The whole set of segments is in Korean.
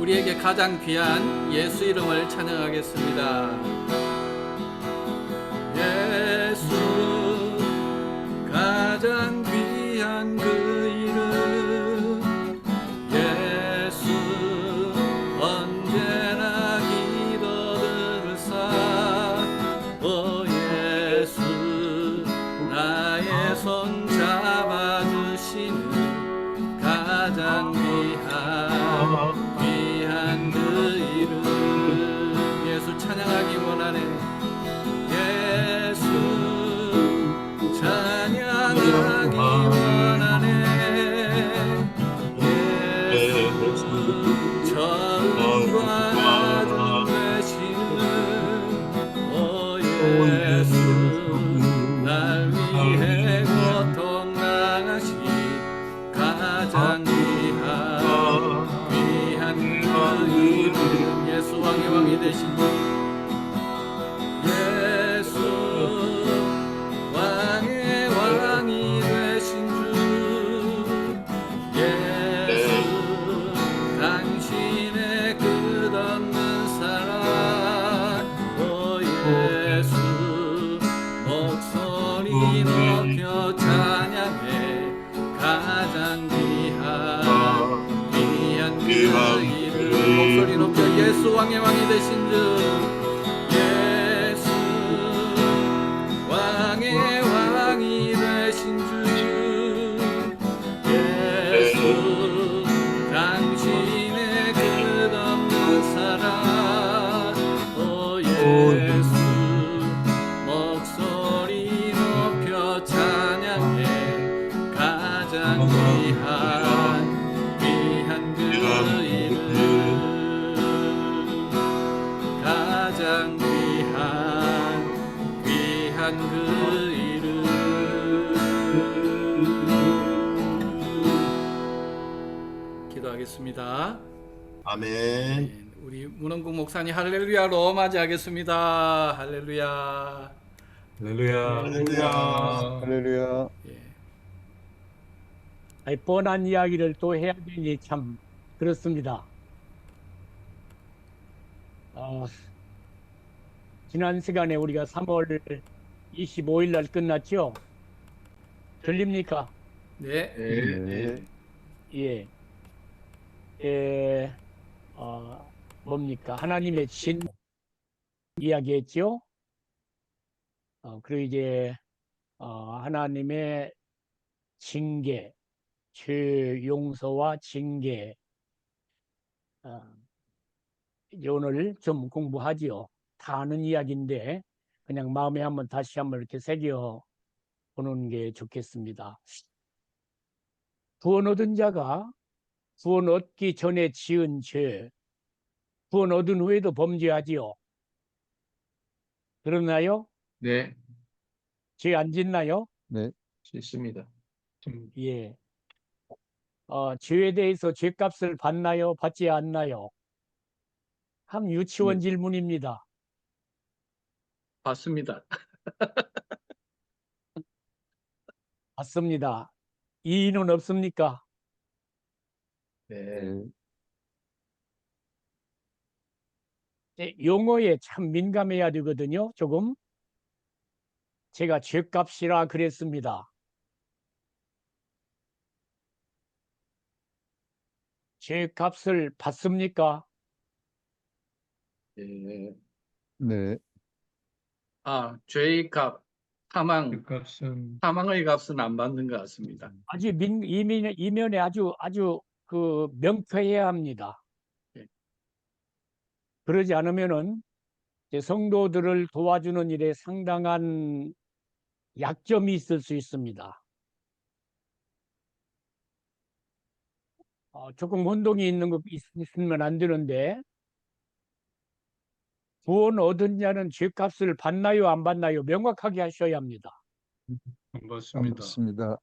우리에게 가장 귀한 예수 이름을 찬양하겠습니다. 예수 가장 귀한 그 이름, 예수 언제나 기도들사. 오 예수 나의 손 잡아주시는 가장 귀한 그 이름. 예수 찬양하기 원하네. 예수 찬양하기 원하네. 예수 처음과 나중 되시는 오 예수 날 위해 고통 당하시 가장 귀한 그 이름. 예수 왕의 왕이 되신 예수 왕의 왕이 되신 주. 예수 당신의 끝없는 사랑. 오 예수 목소리 높여 찬양해 가장 귀한 그 이름. 목소리 높여 예수 왕의 왕이 되신 주. 예수 왕의 왕이 되신 주. 예수 당신의 끝없는 사랑. 오 예수 목소리 높여 찬양해 가장 귀한 그 이름. 가장 귀한 그 이름. 기도하겠습니다. 아멘. 우리 문원국 목사님 할렐루야로 맞이하겠습니다. 할렐루야. 할렐루야. 할렐루야. 할렐루야. 아니, 뻔한 이야기를 또 해야 되니 참 그렇습니다. 지난 시간에 우리가 3월 25일 날 끝났죠? 들립니까? 네. 네. 예. 뭡니까? 하나님의 진 이야기했죠? 그리고 이제 하나님의 징계, 죄 용서와 징계, 이제 오늘 좀 공부하지요. 다 아는 이야기인데 그냥 마음에 한번 다시 한번 이렇게 새겨 보는 게 좋겠습니다. 구원 얻은 자가 구원 얻기 전에 지은 죄, 구원 얻은 후에도 범죄하지요. 그러나요? 네, 죄 안 짓나요? 네. 싫습니다. 예. 죄에 대해서 죄값을 받나요? 받지 않나요? 참 유치원 네. 질문입니다. 받습니다. 받습니다. 이의는 없습니까? 네. 용어에 참 민감해야 되거든요. 조금. 제가 죄값이라 그랬습니다. 죄값을 받습니까? 네. 네. 죄의 값, 값은 사망의 값은 안 받는 것 같습니다. 아주 이면에 아주 그 명쾌해야 합니다. 네. 그러지 않으면은 이제 성도들을 도와주는 일에 상당한 약점이 있을 수 있습니다. 조금 혼동이 있는 거 있으면 안 되는데, 구원 얻은 자는 죄값을 받나요, 안 받나요? 명확하게 하셔야 합니다. 안 안 받습니다. 받습니다.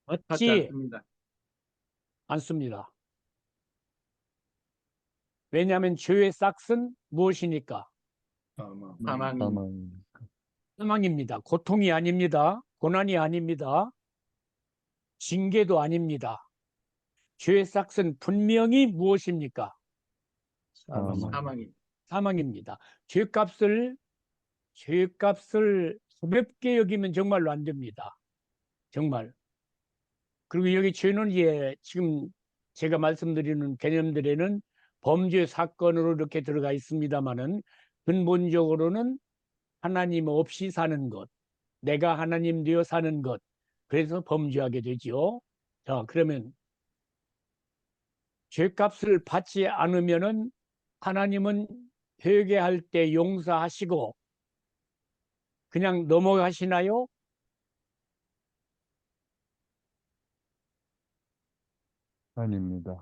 받지 받지 않습니다. 않습니다. 왜냐하면 죄의 싹은 무엇이니까? 사망. 사망. 사망입니다. 고통이 아닙니다. 고난이 아닙니다. 징계도 아닙니다. 죄의 삭은 분명히 무엇입니까? 사망이. 사망입니다. 죄값을 가볍게 여기면 정말로 안 됩니다. 정말. 그리고 여기 죄는 지금 제가 말씀드리는 개념들에는 범죄 사건으로 이렇게 들어가 있습니다만은 근본적으로는 하나님 없이 사는 것, 내가 하나님 되어 사는 것, 그래서 범죄하게 되지요. 자, 그러면 죄값을 받지 않으면은 하나님은 회개할 때 용서하시고 그냥 넘어가시나요? 아닙니다.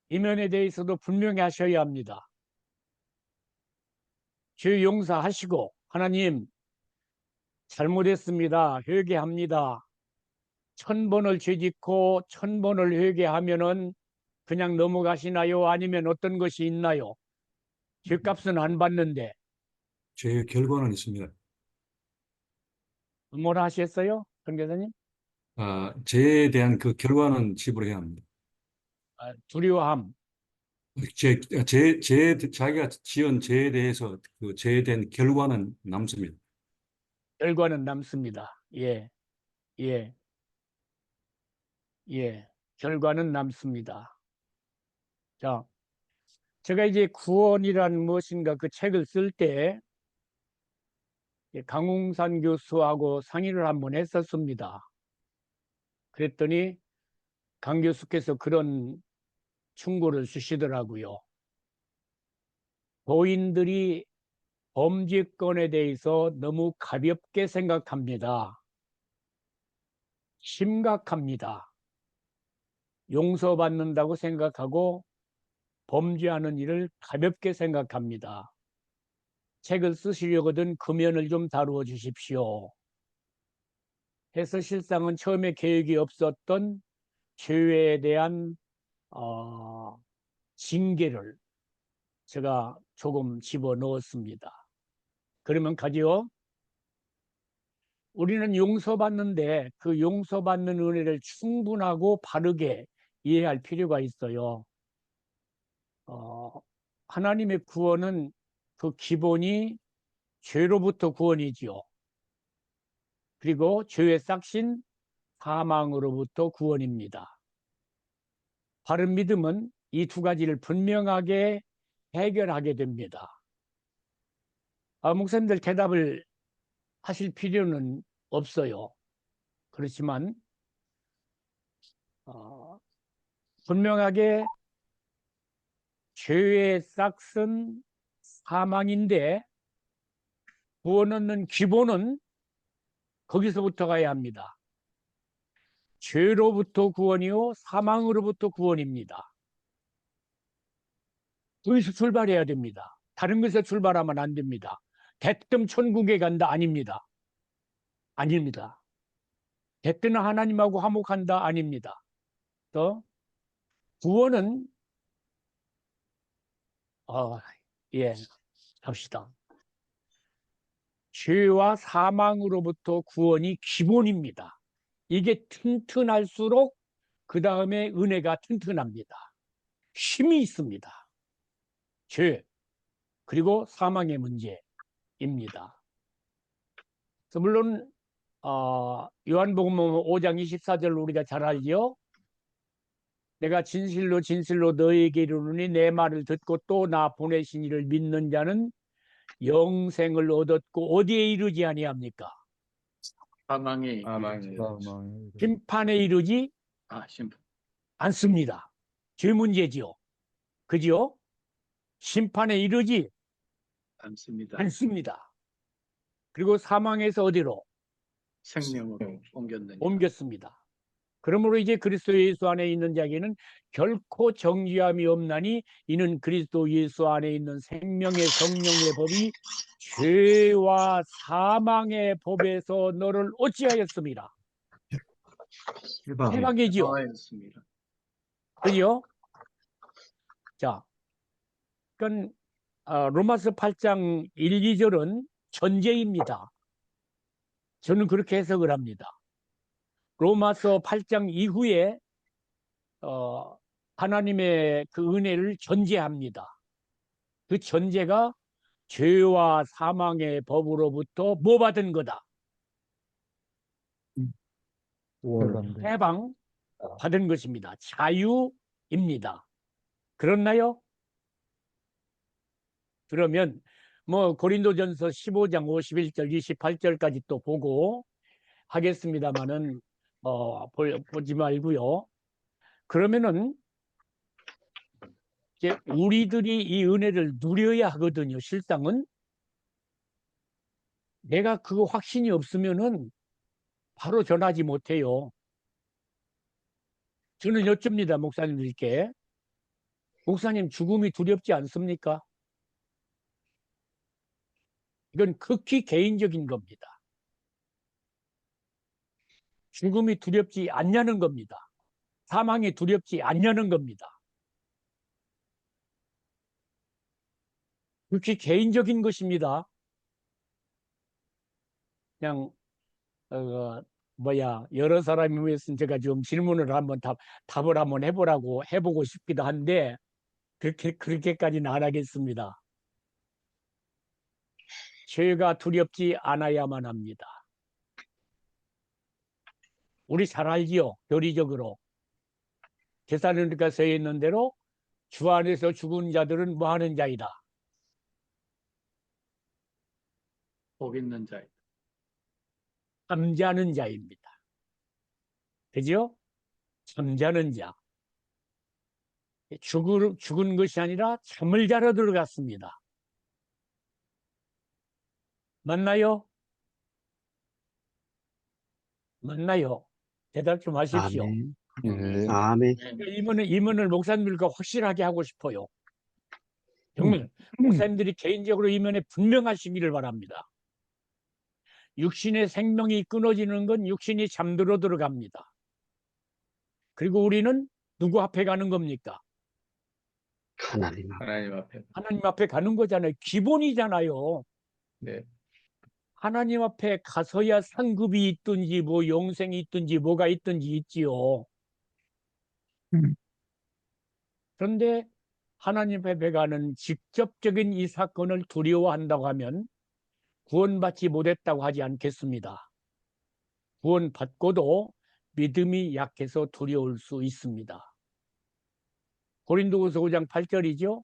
이 면에 대해서도 분명히 하셔야 합니다. 죄 용서하시고 하나님 잘못했습니다. 회개합니다. 1000번을 죄짓고 1000번을 회개하면은 그냥 넘어가시나요? 아니면 어떤 것이 있나요? 죄값은 안 받는데 죄의 결과는 있습니다. 뭐라 하셨어요? 선교사님? 죄에 대한 그 결과는 지불해야 합니다. 두려워함. 자기가 지은 죄에 대해서 그 죄에 대한 결과는 남습니다. 결과는 남습니다. 예, 예, 예. 결과는 남습니다. 자, 제가 이제 구원이란 무엇인가 그 책을 쓸 때 강웅산 교수하고 상의를 한번 했었습니다. 그랬더니 강 교수께서 그런 충고를 주시더라고요. 교인들이 범죄권에 대해서 너무 가볍게 생각합니다. 심각합니다. 용서받는다고 생각하고 범죄하는 일을 가볍게 생각합니다. 책을 쓰시려거든 그 면을 좀 다루어 주십시오. 해서 실상은 처음에 계획이 없었던 죄에 대한 징계를 제가 조금 집어넣었습니다. 그러면 가지요. 우리는 용서받는데 그 용서받는 은혜를 충분하고 바르게 이해할 필요가 있어요. 하나님의 구원은 그 기본이 죄로부터 구원이지요. 그리고 죄의 싹신 사망으로부터 구원입니다. 바른 믿음은 이 두 가지를 분명하게 해결하게 됩니다. 목사님들 대답을 하실 필요는 없어요. 그렇지만 분명하게 죄의 싹은 사망인데 구원 얻는 기본은 거기서부터 가야 합니다. 죄로부터 구원이요 사망으로부터 구원입니다. 거기서 출발해야 됩니다. 다른 것에서 출발하면 안 됩니다. 대뜸 천국에 간다 아닙니다. 아닙니다. 대뜸 하나님하고 화목한다 아닙니다. 또 구원은 합시다. 죄와 사망으로부터 구원이 기본입니다. 이게 튼튼할수록 그 다음에 은혜가 튼튼합니다. 힘이 있습니다. 죄 그리고 사망의 문제입니다. 그래서 물론 요한복음 5장 24절 우리가 잘 알죠. 내가 진실로 진실로 너에게 이르노니 내 말을 듣고 또 나 보내신 이를 믿는 자는 영생을 얻었고 어디에 이르지 아니합니까? 사망에. 심판에 이르지 심판. 않습니다. 죄 문제지요. 그지요? 심판에 이르지 않습니다. 그리고 사망에서 어디로? 생명으로 옮겼느니라. 옮겼습니다. 그러므로 이제 그리스도 예수 안에 있는 자에게는 결코 정죄함이 없나니 이는 그리스도 예수 안에 있는 생명의 성령의 법이 죄와 사망의 법에서 너를 어찌하였습니다. 해방이지요. 그죠? 자, 그러니까 로마서 8장 1, 2절은 전제입니다. 저는 그렇게 해석을 합니다. 로마서 8장 이후에 하나님의 그 은혜를 전제합니다. 그 전제가 죄와 사망의 법으로부터 뭐 받은 거다? 해방된 해방 받은 것입니다. 자유입니다. 그렇나요? 그러면 뭐 고린도전서 15장 51절 28절까지 또 보고 하겠습니다마는 보지 말고요. 그러면은 이제 우리들이 이 은혜를 누려야 하거든요. 실상은 내가 그 확신이 없으면은 바로 전하지 못해요. 저는 여쭙니다, 목사님들께. 목사님, 죽음이 두렵지 않습니까? 이건 극히 개인적인 겁니다. 죽음이 두렵지 않냐는 겁니다. 사망이 두렵지 않냐는 겁니다. 극히 개인적인 것입니다. 그냥 여러 사람이 모였으면 제가 좀 질문을 한번 답을 한번 해보고 싶기도 한데 그렇게까지는 안 하겠습니다. 죄가 두렵지 않아야만 합니다. 우리 잘 알지요? 교리적으로. 데살로니가 서에 있는 대로 주 안에서 죽은 자들은 뭐 하는 자이다? 복 있는 자이다. 잠자는 자입니다. 그죠? 잠자는 자. 죽은 것이 아니라 잠을 자러 들어갔습니다. 맞나요? 맞나요? 대답 좀 하십시오. 아멘. 예. 아멘. 임원을 목사님들과 확실하게 하고 싶어요. 정말 목사님들이 개인적으로 임원에 분명하시기를 바랍니다. 육신의 생명이 끊어지는 건 육신이 잠들어 들어갑니다. 그리고 우리는 누구 앞에 가는 겁니까? 하나님 앞에. 하나님 앞에. 하나님 앞에 가는 거잖아요. 기본이잖아요. 네. 하나님 앞에 가서야 상급이 있든지 뭐 영생이 있든지 뭐가 있든지 있지요. 그런데 하나님 앞에 가는 직접적인 이 사건을 두려워한다고 하면 구원받지 못했다고 하지 않겠습니다. 구원받고도 믿음이 약해서 두려울 수 있습니다. 고린도후서 5장 8절이죠.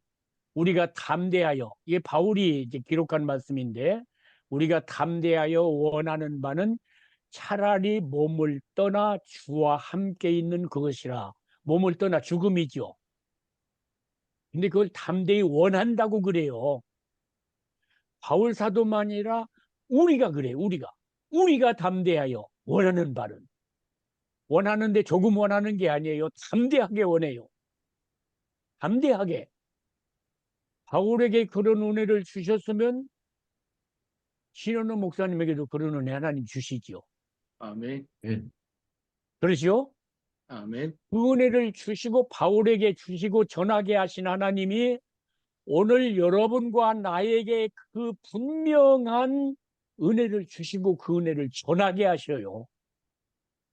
우리가 담대하여, 이게 바울이 이제 기록한 말씀인데, 우리가 담대하여 원하는 바는 차라리 몸을 떠나 주와 함께 있는 그것이라. 몸을 떠나 죽음이죠. 근데 그걸 담대히 원한다고 그래요. 바울 사도만이 아니라 우리가 그래요. 우리가 담대하여 원하는 바는, 원하는데 조금 원하는 게 아니에요. 담대하게 원해요. 담대하게. 바울에게 그런 은혜를 주셨으면 신현우 목사님에게도 그런 은혜 하나님 주시지요. 아멘. 그러시오? 아멘. 그 은혜를 주시고 바울에게 주시고 전하게 하신 하나님이 오늘 여러분과 나에게 그 분명한 은혜를 주시고 그 은혜를 전하게 하셔요.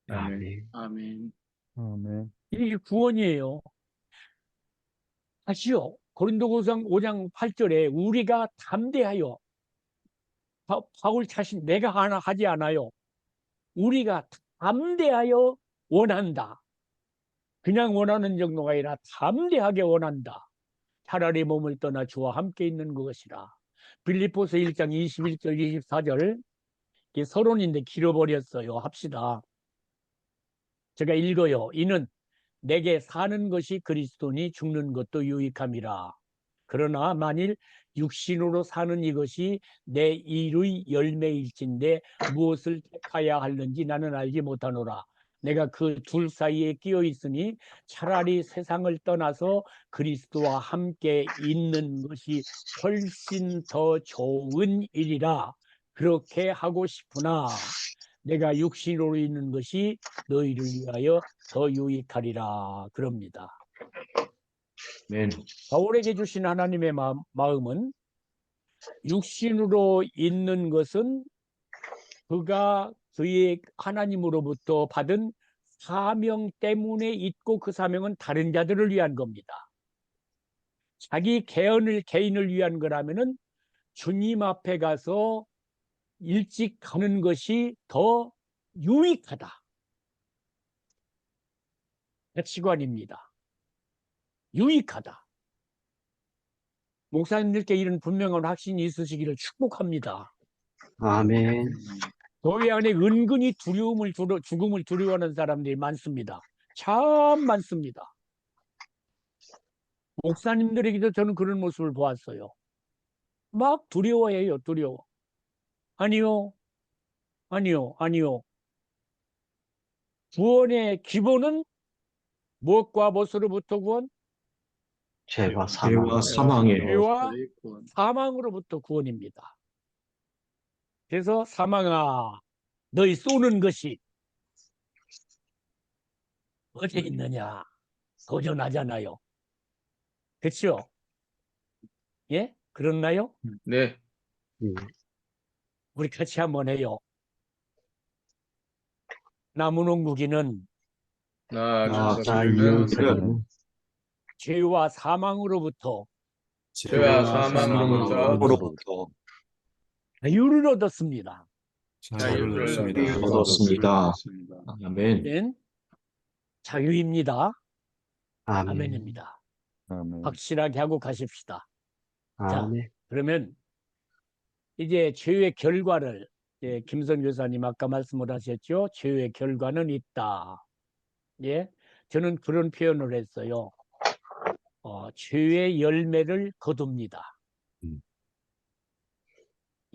아멘. 아멘. 아멘. 이게 구원이에요. 다시요. 고린도후서 5장 8절에 우리가 담대하여, 바울 자신 내가 하나 하지 않아요. 우리가 담대하여 원한다. 그냥 원하는 정도가 아니라 담대하게 원한다. 차라리 몸을 떠나 주와 함께 있는 것이라. 빌립보서 1장 21절 24절, 이게 서론인데 길어버렸어요. 합시다. 제가 읽어요. 이는 내게 사는 것이 그리스도니 죽는 것도 유익함이라. 그러나 만일 육신으로 사는 이것이 내 일의 열매일진데 무엇을 택하야 하는지 나는 알지 못하노라. 내가 그 둘 사이에 끼어 있으니 차라리 세상을 떠나서 그리스도와 함께 있는 것이 훨씬 더 좋은 일이라. 그렇게 하고 싶으나 내가 육신으로 있는 것이 너희를 위하여 더 유익하리라. 그럽니다. 바울에게 주신 하나님의 마음은 육신으로 있는 것은 그가 그의 하나님으로부터 받은 사명 때문에 있고 그 사명은 다른 자들을 위한 겁니다. 자기 개인을 위한 거라면은 주님 앞에 가서 일찍 가는 것이 더 유익하다. 가치관입니다. 유익하다. 목사님들께 이런 분명한 확신이 있으시기를 축복합니다. 아멘. 교회 안에 은근히 죽음을 두려워하는 사람들이 많습니다. 참 많습니다. 목사님들에게도 저는 그런 모습을 보았어요. 막 두려워해요, 두려워. 아니요, 아니요, 아니요. 구원의 기본은 무엇과 무엇으로부터 구원? 죄와 죄와 사망. 사망에 죄와 사망으로부터 구원입니다. 그래서 사망아, 너희 쏘는 것이 어디 있느냐? 도전하잖아요. 그렇죠? 예? 그렇나요? 네. 우리 같이 한번 해요. 나무농구기는 나 나 이런 이웃은 죄와 사망으로부터 죄와 사망으로부터 자유를 얻었습니다. 자유를 얻었습니다. 얻었습니다. 아멘. 는 자유입니다. 아멘. 아멘입니다. 아멘. 확실하게 하고 가십시다. 아멘. 그러면 이제 죄의 결과를 김성 교사님 아까 말씀을 하셨죠. 죄의 결과는 있다. 예, 저는 그런 표현을 했어요. 죄의 열매를 거둡니다.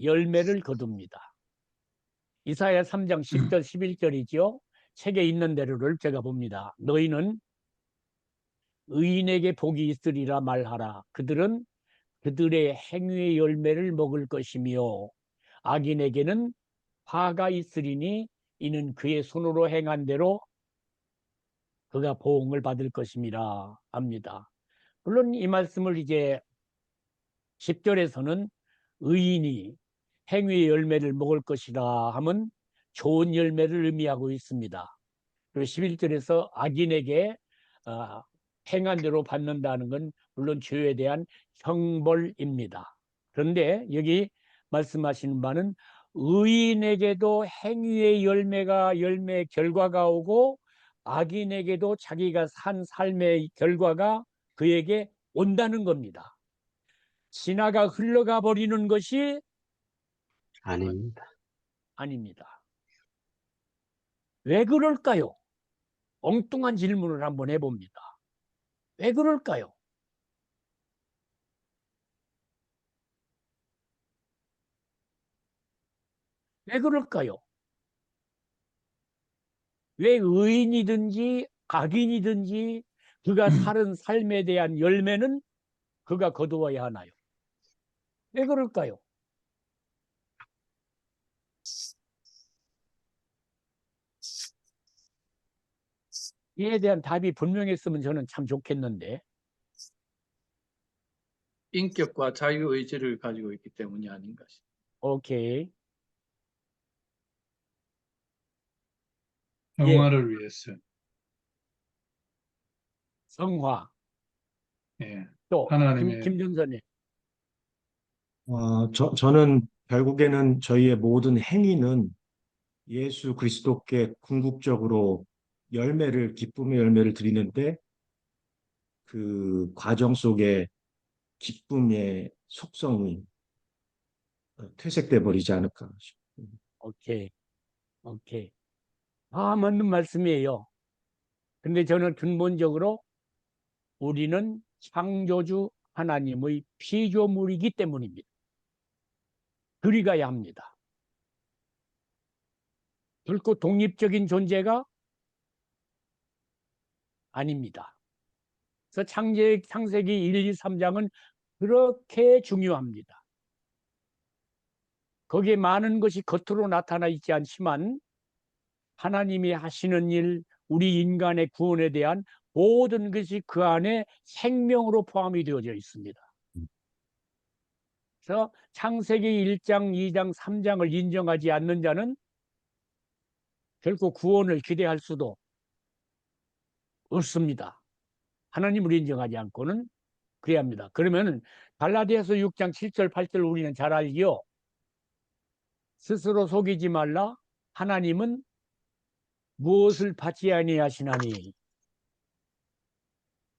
열매를 거둡니다. 이사야 3장 10절 11절이죠. 책에 있는 대로를 제가 봅니다. 너희는 의인에게 복이 있으리라 말하라. 그들은 그들의 행위의 열매를 먹을 것이며 악인에게는 화가 있으리니 이는 그의 손으로 행한 대로 그가 보응을 받을 것임이라 합니다. 물론 이 말씀을 이제 10절에서는 의인이 행위의 열매를 먹을 것이라 하면 좋은 열매를 의미하고 있습니다. 그리고 11절에서 악인에게 행한 대로 받는다는 건 물론 죄에 대한 형벌입니다. 그런데 여기 말씀하시는 바는 의인에게도 행위의 열매 결과가 오고 악인에게도 자기가 산 삶의 결과가 그에게 온다는 겁니다. 지나가 흘러가 버리는 것이 아닙니다. 아닙니다. 왜 그럴까요? 엉뚱한 질문을 한번 해봅니다. 왜 그럴까요? 왜 그럴까요? 왜 의인이든지 악인이든지 그가 사는 삶에 대한 열매는 그가 거두어야 하나요? 왜 그럴까요? 이에 대한 답이 분명했으면 저는 참 좋겠는데. 인격과 자유의지를 가지고 있기 때문이 아닌가 싶습니다. 오케이. 평화를 위해서. 성화. 예. 또 하나님의 김준선님. 저는 결국에는 저희의 모든 행위는 예수 그리스도께 궁극적으로 기쁨의 열매를 드리는데 그 과정 속에 기쁨의 속성이 퇴색돼 버리지 않을까 싶습니다. 오케이. 오케이. 맞는 말씀이에요. 근데 저는 근본적으로 우리는 창조주 하나님의 피조물이기 때문입니다. 그리 가야 합니다. 결코 독립적인 존재가 아닙니다. 그래서 창세기 1, 2, 3장은 그렇게 중요합니다. 거기에 많은 것이 겉으로 나타나 있지 않지만 하나님이 하시는 일, 우리 인간의 구원에 대한 모든 것이 그 안에 생명으로 포함이 되어져 있습니다. 그래서 창세기 1장, 2장, 3장을 인정하지 않는 자는 결코 구원을 기대할 수도 없습니다. 하나님을 인정하지 않고는 그래야 합니다. 그러면은 갈라디아서 6장 7절 8절 우리는 잘 알지요. 스스로 속이지 말라. 하나님은 무엇을 받지 아니하시나니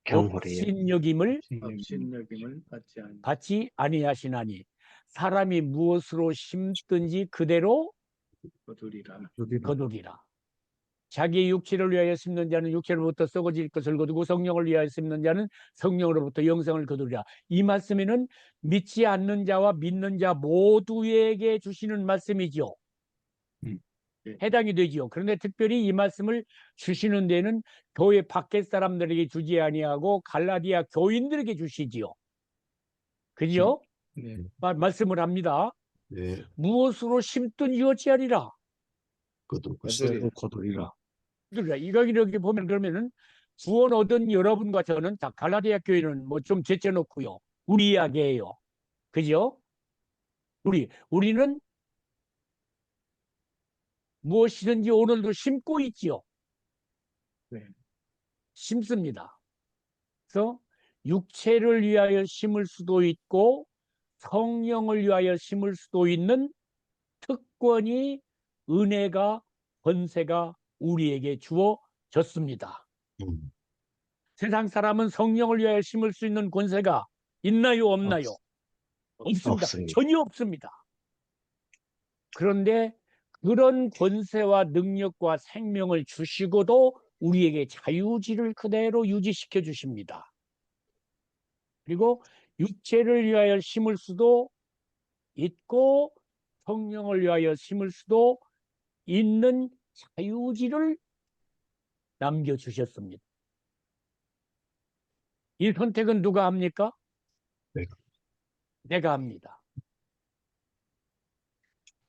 경홀이요. 업신여김을 업신여김을 받지 않. 받지 아니하시나니 사람이 무엇으로 심든지 그대로 거두리라. 거두리라. 자기 육체를 위하여 심는 자는 육체로부터 썩어질 것을 거두고 성령을 위하여 심는 자는 성령으로부터 영생을 거두리라. 이 말씀에는 믿지 않는 자와 믿는 자 모두에게 주시는 말씀이죠. 해당이 되지요. 그런데 특별히 이 말씀을 주시는 데는 교회 밖의 사람들에게 주지 아니하고 갈라디아 교인들에게 주시지요. 그죠? 네. 말씀을 합니다. 네. 무엇으로 심든지 어찌하리라. 거두리라. 거두리라. 그러니까 이렇게 보면 그러면은 구원 얻은 여러분과 저는 다 갈라디아 교회는 뭐 좀 제쳐놓고요. 우리 이야기예요. 그죠? 우리는 무엇이든지 오늘도 심고 있지요. 네. 심습니다. 그래서 육체를 위하여 심을 수도 있고 성령을 위하여 심을 수도 있는 특권이 은혜가 권세가 우리에게 주어졌습니다. 세상 사람은 성령을 위하여 심을 수 있는 권세가 있나요, 없나요? 없습니다. 없습니다. 전혀 없습니다. 그런데 그런 권세와 능력과 생명을 주시고도 우리에게 자유지를 그대로 유지시켜 주십니다. 그리고 육체를 위하여 심을 수도 있고 성령을 위하여 심을 수도 있는 자유지를 남겨주셨습니다. 이 선택은 누가 합니까? 내가 합니다.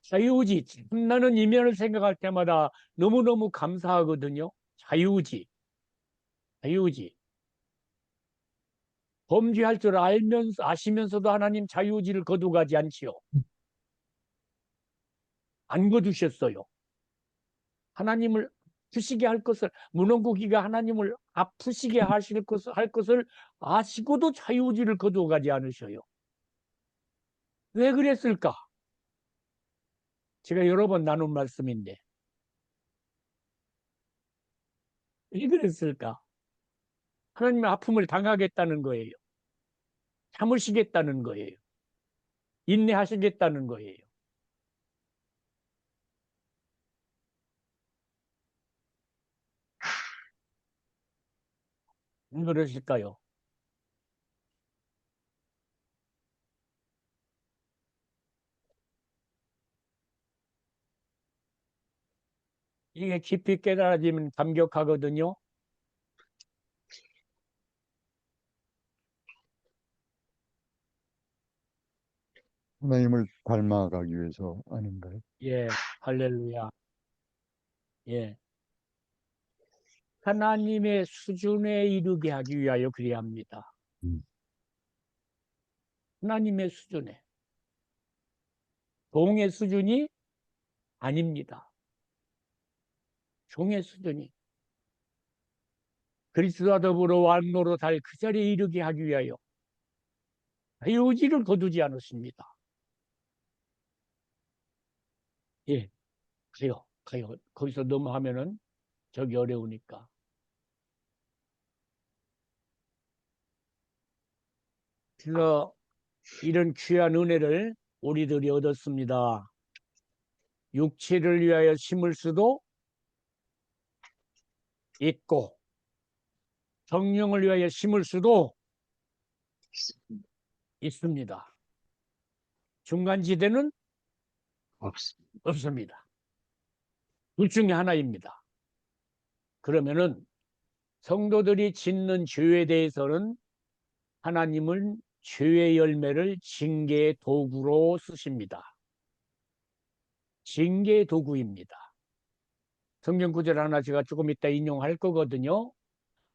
자유지, 나는 이면을 생각할 때마다 너무너무 감사하거든요. 자유지. 범죄할 줄 아시면서도 하나님 자유지를 거두가지 않지요. 안 거두셨어요. 하나님을 아프시게 할 것을, 문원국이가 하나님을 아프시게 할 것을 아시고도 자유지를 거두어가지 않으셔요. 왜 그랬을까? 제가 여러 번 나눈 말씀인데 왜 그랬을까? 하나님의 아픔을 당하겠다는 거예요. 참으시겠다는 거예요. 인내하시겠다는 거예요. 왜 그러실까요? 이게 깊이 깨달아지면 감격하거든요. 하나님을 닮아가기 위해서 아닌가요? 예, 할렐루야. 예. 하나님의 수준에 이르게 하기 위하여 그래야 합니다. 하나님의 수준에. 종의 수준이 아닙니다. 종의 수준이. 그리스도와 더불어 왕노릇할 그 자리에 이르게 하기 위하여 자유지를 거두지 않았습니다. 예, 가요. 거기서 너무 하면은 저기 어려우니까. 그래서 이런 귀한 은혜를 우리들이 얻었습니다. 육체를 위하여 심을 수도 있고 성령을 위하여 심을 수도 있습니다. 중간지대는 없습니다. 둘 중에 하나입니다. 그러면은 성도들이 짓는 죄에 대해서는 하나님은 죄의 열매를 징계의 도구로 쓰십니다. 징계의 도구입니다. 성경 구절 하나 제가 조금 이따 인용할 거거든요.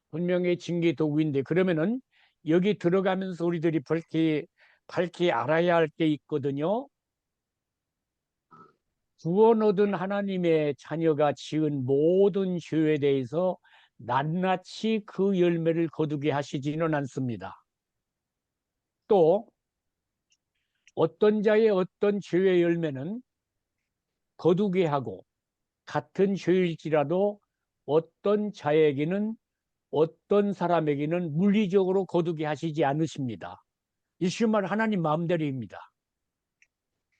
분명히 징계 도구인데 그러면은 여기 들어가면서 우리들이 밝히 알아야 할 게 있거든요. 구원 얻은 하나님의 자녀가 지은 모든 죄에 대해서 낱낱이 그 열매를 거두게 하시지는 않습니다. 또 어떤 자의 어떤 죄의 열매는 거두게 하고 같은 죄일지라도 어떤 자에게는 어떤 사람에게는 물리적으로 거두게 하시지 않으십니다. 이 쉬운 말 하나님 마음대로입니다.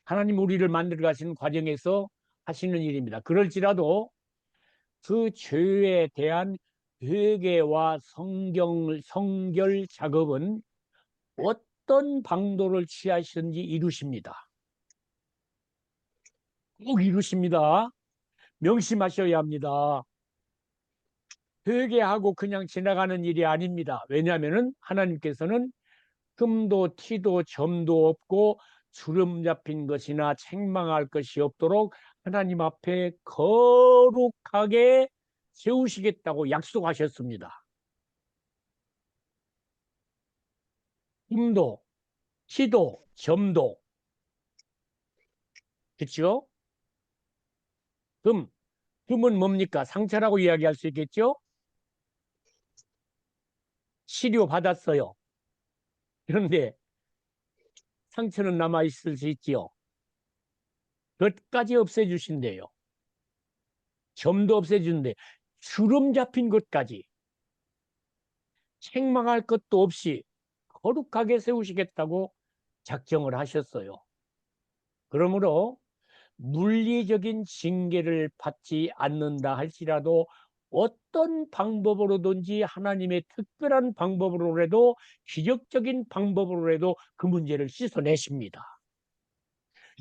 하나님 우리를 만들어 가시는 과정에서 하시는 일입니다. 그럴지라도 그 죄에 대한 회개와 성결 작업은 어떤 방도를 취하시든지 이루십니다. 꼭 이루십니다. 명심하셔야 합니다. 회개하고 그냥 지나가는 일이 아닙니다. 왜냐하면 하나님께서는 흠도 티도 점도 없고 주름 잡힌 것이나 책망할 것이 없도록 하나님 앞에 거룩하게 세우시겠다고 약속하셨습니다. 흠도 티도 점도, 그렇죠? 흠은 뭡니까? 상처라고 이야기할 수 있겠죠? 치료 받았어요. 그런데 상처는 남아 있을 수 있지요. 그것까지 없애주신대요. 점도 없애주는데 주름 잡힌 것까지 책망할 것도 없이 거룩하게 세우시겠다고 작정을 하셨어요. 그러므로 물리적인 징계를 받지 않는다 할지라도 어떤 방법으로든지 하나님의 특별한 방법으로라도 기적적인 방법으로라도 그 문제를 씻어내십니다.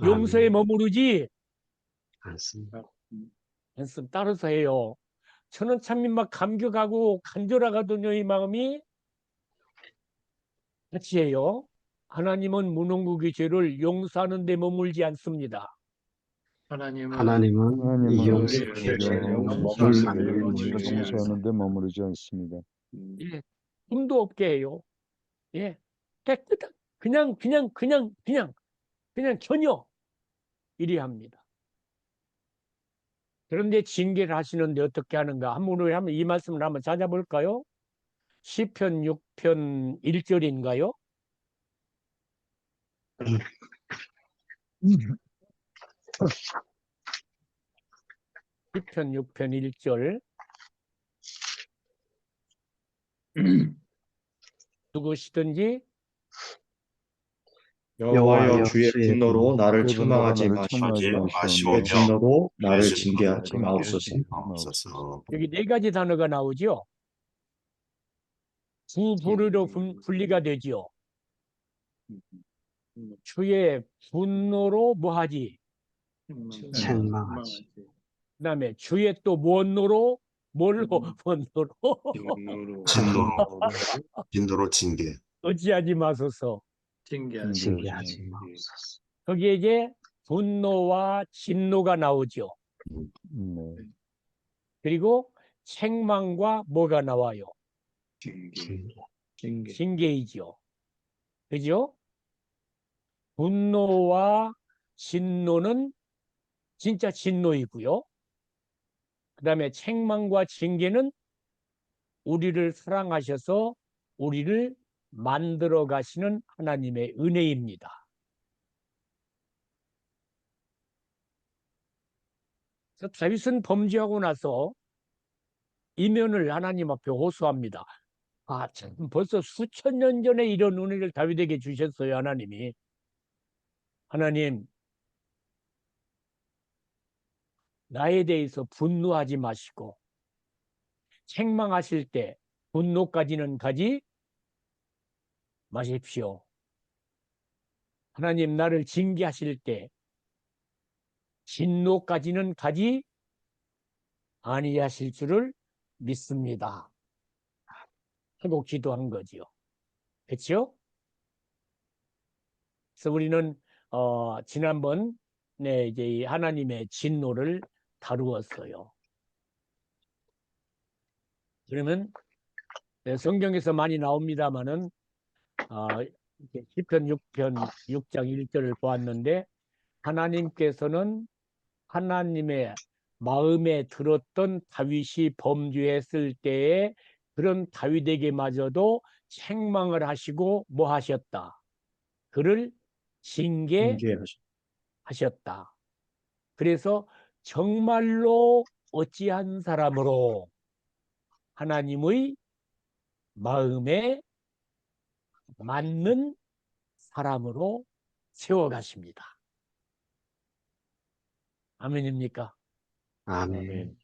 용서에 머무르지 않습니다. 따라서 해요. 저는 참 막 감격하고 간절하거든요. 이 마음이 같이 해요. 하나님은 무능국의 죄를 용서하는 데 머물지 않습니다. 하나님은 이용스러운 죄를 용서하는 데 머무르지 않습니다. 예, 흠도 없게 해요. 예, 깨끗한 그냥 전혀 이리 합니다. 그런데 징계를 하시는데 어떻게 하는가? 한번 이 말씀을 한번 찾아볼까요? 시편 6편 1절인가요? 시편 6편 1절 누구시든지 여호와여 주의 분노로 나를 책망하지 마시오며 마시오며 내 진노로 나를 징계하지 마옵소서. 여기 네 가지 단어가 나오죠. 두 부류로 분리가 되지요. 주의 분노로 뭐하지? 책망하지. 그다음에 주의 또 원노로 뭘로 원노로 진노로 징계. 어찌하지 마소서. 징계하지 마옵소서. 거기에 이제 분노와 진노가 나오죠. 네. 그리고 책망과 뭐가 나와요? 징계이죠. 그죠? 분노와 진노는 진짜 진노이고요. 그 다음에 책망과 징계는 우리를 사랑하셔서 우리를 만들어 가시는 하나님의 은혜입니다. 그래서 다윗은 범죄하고 나서 이면을 하나님 앞에 호소합니다. 참 벌써 수천 년 전에 이런 은혜를 다윗에게 주셨어요. 하나님이. 하나님, 나에 대해서 분노하지 마시고 책망하실 때 분노까지는 가지 마십시오. 하나님, 나를 징계하실 때 진노까지는 가지 아니하실 줄을 믿습니다. 하고 기도한 거지요. 그렇죠? 그래서 우리는 지난번 이제 이 하나님의 진노를 다루었어요. 그러면 성경에서 많이 나옵니다마는 시편 6편 6장 1절을 보았는데 하나님께서는 하나님의 마음에 들었던 다윗이 범죄했을 때에 그런 다윗에게마저도 책망을 하시고 뭐 하셨다? 그를 징계하셨다. 징계하셨다. 그래서 정말로 어찌한 사람으로 하나님의 마음에 맞는 사람으로 세워가십니다. 아멘입니까? 아멘.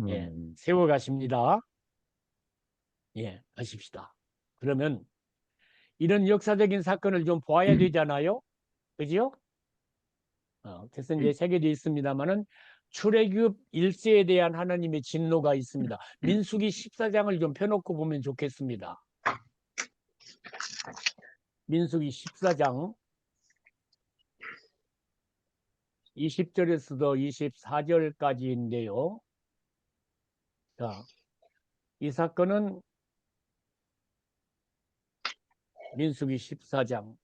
예, 음. 세워가십니다. 예, 가십시다. 그러면 이런 역사적인 사건을 좀 보아야 되잖아요. 그죠? 그래서 이제 세계도 있습니다만은 출애굽 1세에 대한 하나님의 진노가 있습니다. 민수기 14장을 좀 펴놓고 보면 좋겠습니다. 민수기 14장 20절에서도 24절까지인데요. 자, 이 사건은 민수기 14장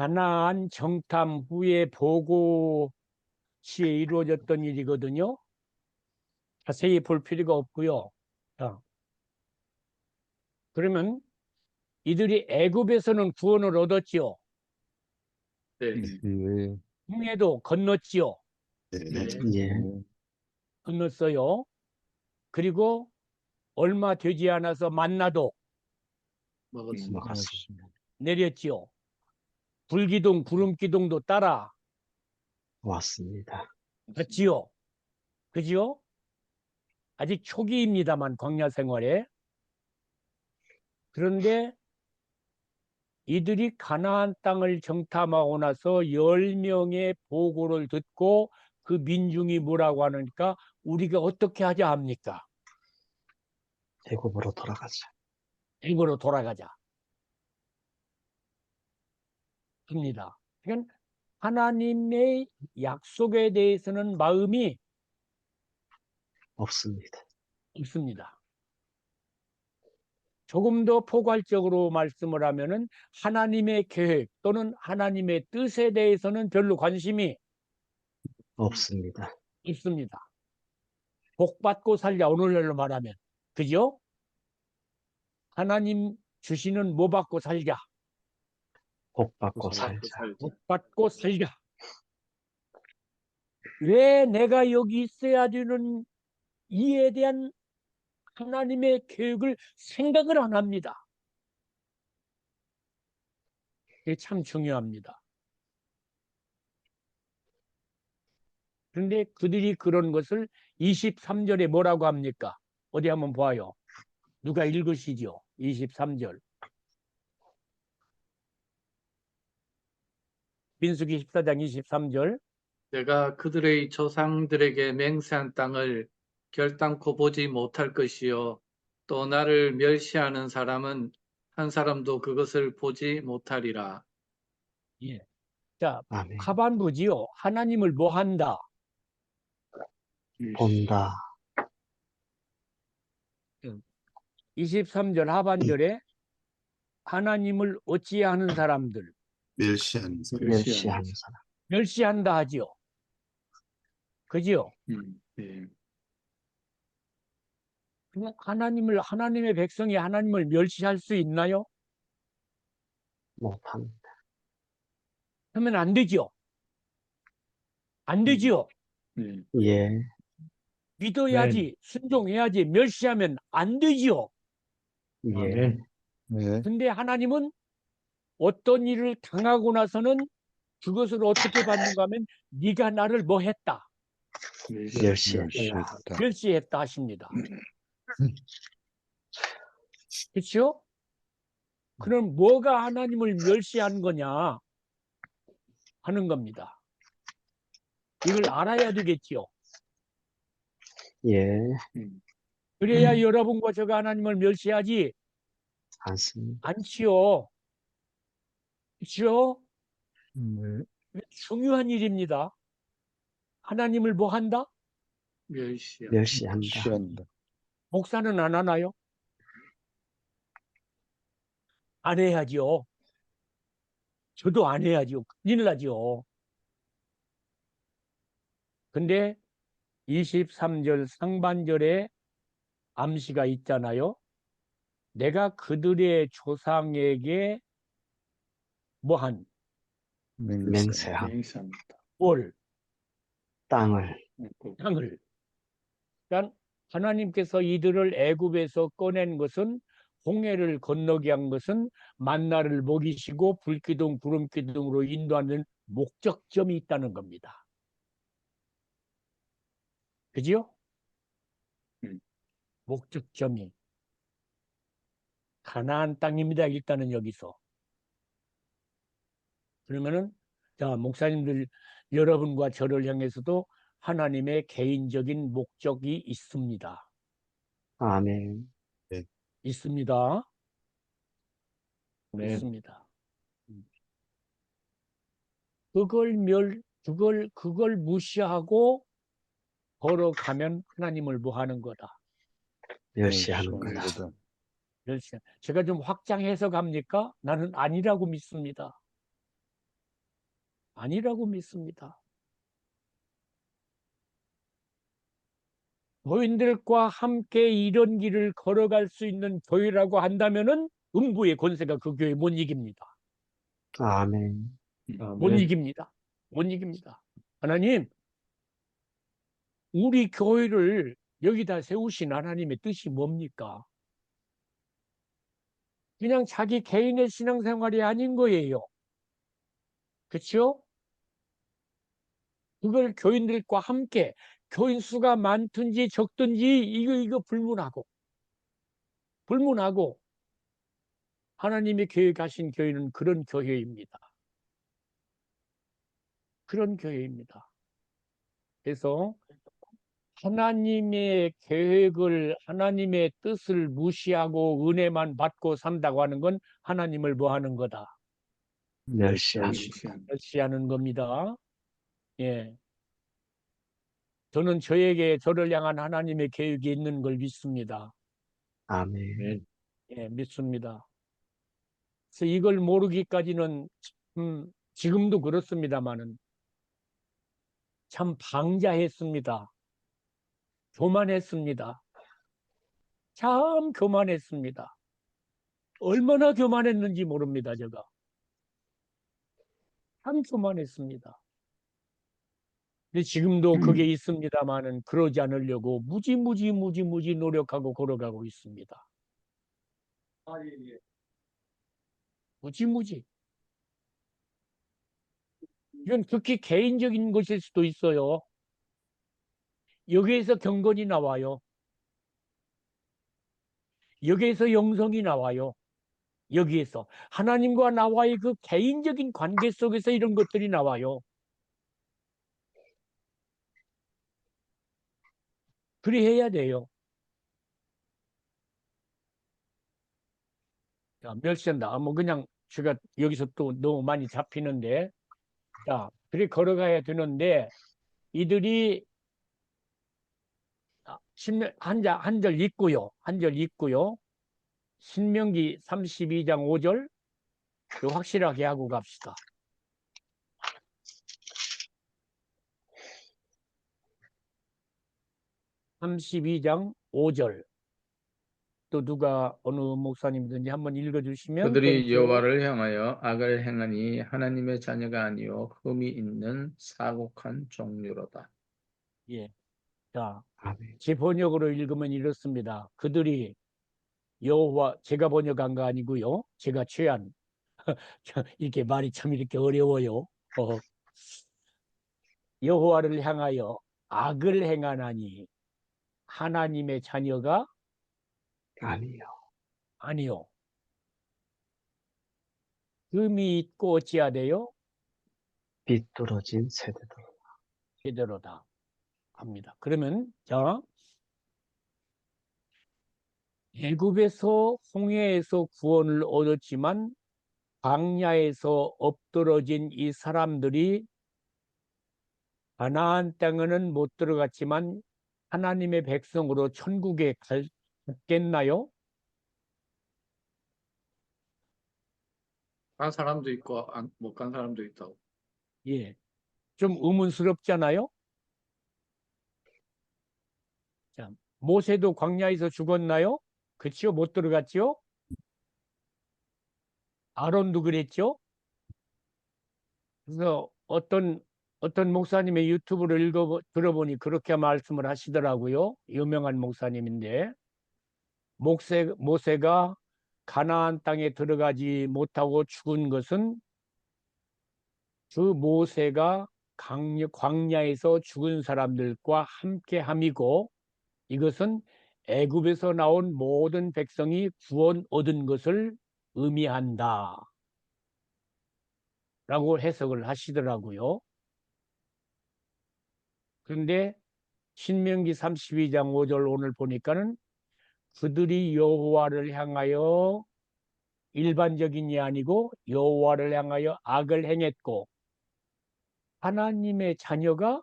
가나안 정탐 후에 보고 시에 이루어졌던 일이거든요. 자세히 볼 필요가 없고요. 자, 그러면 이들이 애굽에서는 구원을 얻었지요. 네. 예. 홍해도 건넜지요. 네. 예. 건넜어요. 그리고 얼마 되지 않아서 만나도 먹었습니다. 먹었습니다. 내렸지요. 불기둥, 구름기둥도 따라 왔습니다. 갔지요. 그지요? 아직 초기입니다만 광야 생활에. 그런데 이들이 가나안 땅을 정탐하고 나서 10명의 보고를 듣고 그 민중이 뭐라고 하니까 우리가 어떻게 하자 합니까? 애굽으로 돌아가자. 애굽으로 돌아가자 합니다. 그러니까 하나님의 약속에 대해서는 마음이 없습니다. 없습니다. 조금 더 포괄적으로 말씀을 하면은 하나님의 계획 또는 하나님의 뜻에 대해서는 별로 관심이 없습니다. 있습니다. 복 받고 살자 오늘날로 말하면 그죠? 하나님 주시는 뭐 받고 살자. 복 받고 살자. 복 받고 살자. 왜 내가 여기 있어야 되는 이에 대한 하나님의 계획을 생각을 안 합니다. 이게 참 중요합니다. 그런데 그들이 그런 것을 23절에 뭐라고 합니까? 어디 한번 봐요. 누가 읽으시죠? 23절. 민수기 14장 23절. 내가 그들의 조상들에게 맹세한 땅을 결단코 보지 못할 것이요 또 나를 멸시하는 사람은 한 사람도 그것을 보지 못하리라. 예. 자, 아멘. 하반부지요. 하나님을 뭐 한다? 본다. 23절 하반절에 하나님을 어찌하는 사람들 멸시하는 사람. 멸시하는 사람. 멸시한다 하지요. 그지요? 네. 그냥 하나님의 백성이 하나님을 멸시할 수 있나요? 못합니다. 하면 안 되죠. 안 되죠. 네. 예. 믿어야지, 순종해야지, 멸시하면 안 되지요. 예. 아멘. 네. 근데 하나님은 어떤 일을 당하고 나서는 그것을 어떻게 받는가 하면 네가 나를 뭐 했다? 멸시했다. 멸시했다. 멸시했다 하십니다. 그렇죠? 그럼 뭐가 하나님을 멸시한 거냐 하는 겁니다. 이걸 알아야 되겠지요. 예. 그래야 여러분과 제가 하나님을 멸시하지 않습니다. 않지요. 그렇죠? 네. 중요한 일입니다. 하나님을 뭐 한다? 멸시하고 멸시한다. 취한다. 목사는 안 하나요? 안 해야지요. 저도 안 해야지요. 큰일 나지요. 근데 23절 상반절에 암시가 있잖아요. 내가 그들의 조상에게 뭐한 맹세함. 맹세합니다. 뭘 땅을. 땅을. 그러니까 하나님께서 이들을 애굽에서 꺼낸 것은 홍해를 건너게 한 것은 만나를 먹이시고 불기둥 구름기둥으로 인도하는 목적점이 있다는 겁니다. 그지요? 목적점이 가나안 땅입니다. 일단은 여기서. 그러면은 자, 목사님들 여러분과 저를 향해서도 하나님의 개인적인 목적이 있습니다. 아멘. 있습니다. 네. 있습니다. 그걸 무시하고 걸어가면 하나님을 뭐 하는 거다. 멸시하는 멸시하는 거다. 거다. 제가 좀 확장해서 갑니까? 나는 아니라고 믿습니다. 아니라고 믿습니다. 교인들과 함께 이런 길을 걸어갈 수 있는 교회라고 한다면은 음부의 권세가 그 교회 못 이깁니다. 아멘. 못 이깁니다. 못 이깁니다. 하나님, 우리 교회를 여기다 세우신 하나님의 뜻이 뭡니까? 그냥 자기 개인의 신앙생활이 아닌 거예요. 그렇죠? 그걸 교인들과 함께 교인 수가 많든지 적든지 이거 불문하고 하나님의 계획하신 교회는 그런 교회입니다. 그런 교회입니다. 그래서 하나님의 계획을 하나님의 뜻을 무시하고 은혜만 받고 산다고 하는 건 하나님을 뭐 하는 거다. 멸시하는 멸시하는 겁니다. 예. 저는 저를 향한 하나님의 계획이 있는 걸 믿습니다. 아멘. 예, 믿습니다. 그래서 이걸 모르기까지는 지금도 그렇습니다만은 참 방자했습니다. 교만했습니다. 참 교만했습니다. 얼마나 교만했는지 모릅니다, 제가. 참 교만했습니다. 근데 지금도 그게 있습니다만은 그러지 않으려고 무지 노력하고 걸어가고 있습니다. 무지. 이건 극히 개인적인 것일 수도 있어요. 여기에서 경건이 나와요. 여기에서 영성이 나와요. 여기에서 하나님과 나와의 그 개인적인 관계 속에서 이런 것들이 나와요. 그래야 돼요. 자, 멸시한다. 뭐 그냥 제가 여기서 또 너무 많이 잡히는데, 자, 그래 걸어가야 되는데 이들이 한 절 읽고요. 한 절 읽고요. 신명기 32장 5절 확실하게 하고 갑시다. 32장 5절. 또 누가 어느 목사님든지 한번 읽어주시면 그들이 땡큐. 여호와를 향하여 악을 행하니 하나님의 자녀가 아니요 흠이 있는 사곡한 종류로다. 예. 자, 아멘. 제 번역으로 읽으면 이렇습니다. 그들이 여호와, 제가 번역한 거 아니고요. 제가 취한 이렇게 말이 참 이렇게 어려워요. 여호와를 향하여 악을 행하나니 하나님의 자녀가 아니요. 아니요. 흠이 있고 어찌하되요? 비뚤어진 세대들. 제대로다 합니다. 그러면 자, 애굽에서 홍해에서 구원을 얻었지만 광야에서 엎드러진 이 사람들이 가나안 땅에는 못 들어갔지만 하나님의 백성으로 천국에 갔겠나요? 간 사람도 있고 못 간 사람도 있다고. 예. 좀 의문스럽잖아요? 자, 모세도 광야에서 죽었나요? 그치요? 못 들어갔죠? 아론도 그랬죠? 그래서 어떤 목사님의 유튜브를 들어보니 그렇게 말씀을 하시더라고요. 유명한 목사님인데 모세가 가나안 땅에 들어가지 못하고 죽은 것은 그 모세가 광야에서 죽은 사람들과 함께함이고 이것은 애굽에서 나온 모든 백성이 구원 얻은 것을 의미한다 라고 해석을 하시더라고요. 그런데 신명기 32장 5절 오늘 보니까는 그들이 여호와를 향하여 일반적인이 아니고 여호와를 향하여 악을 행했고 하나님의 자녀가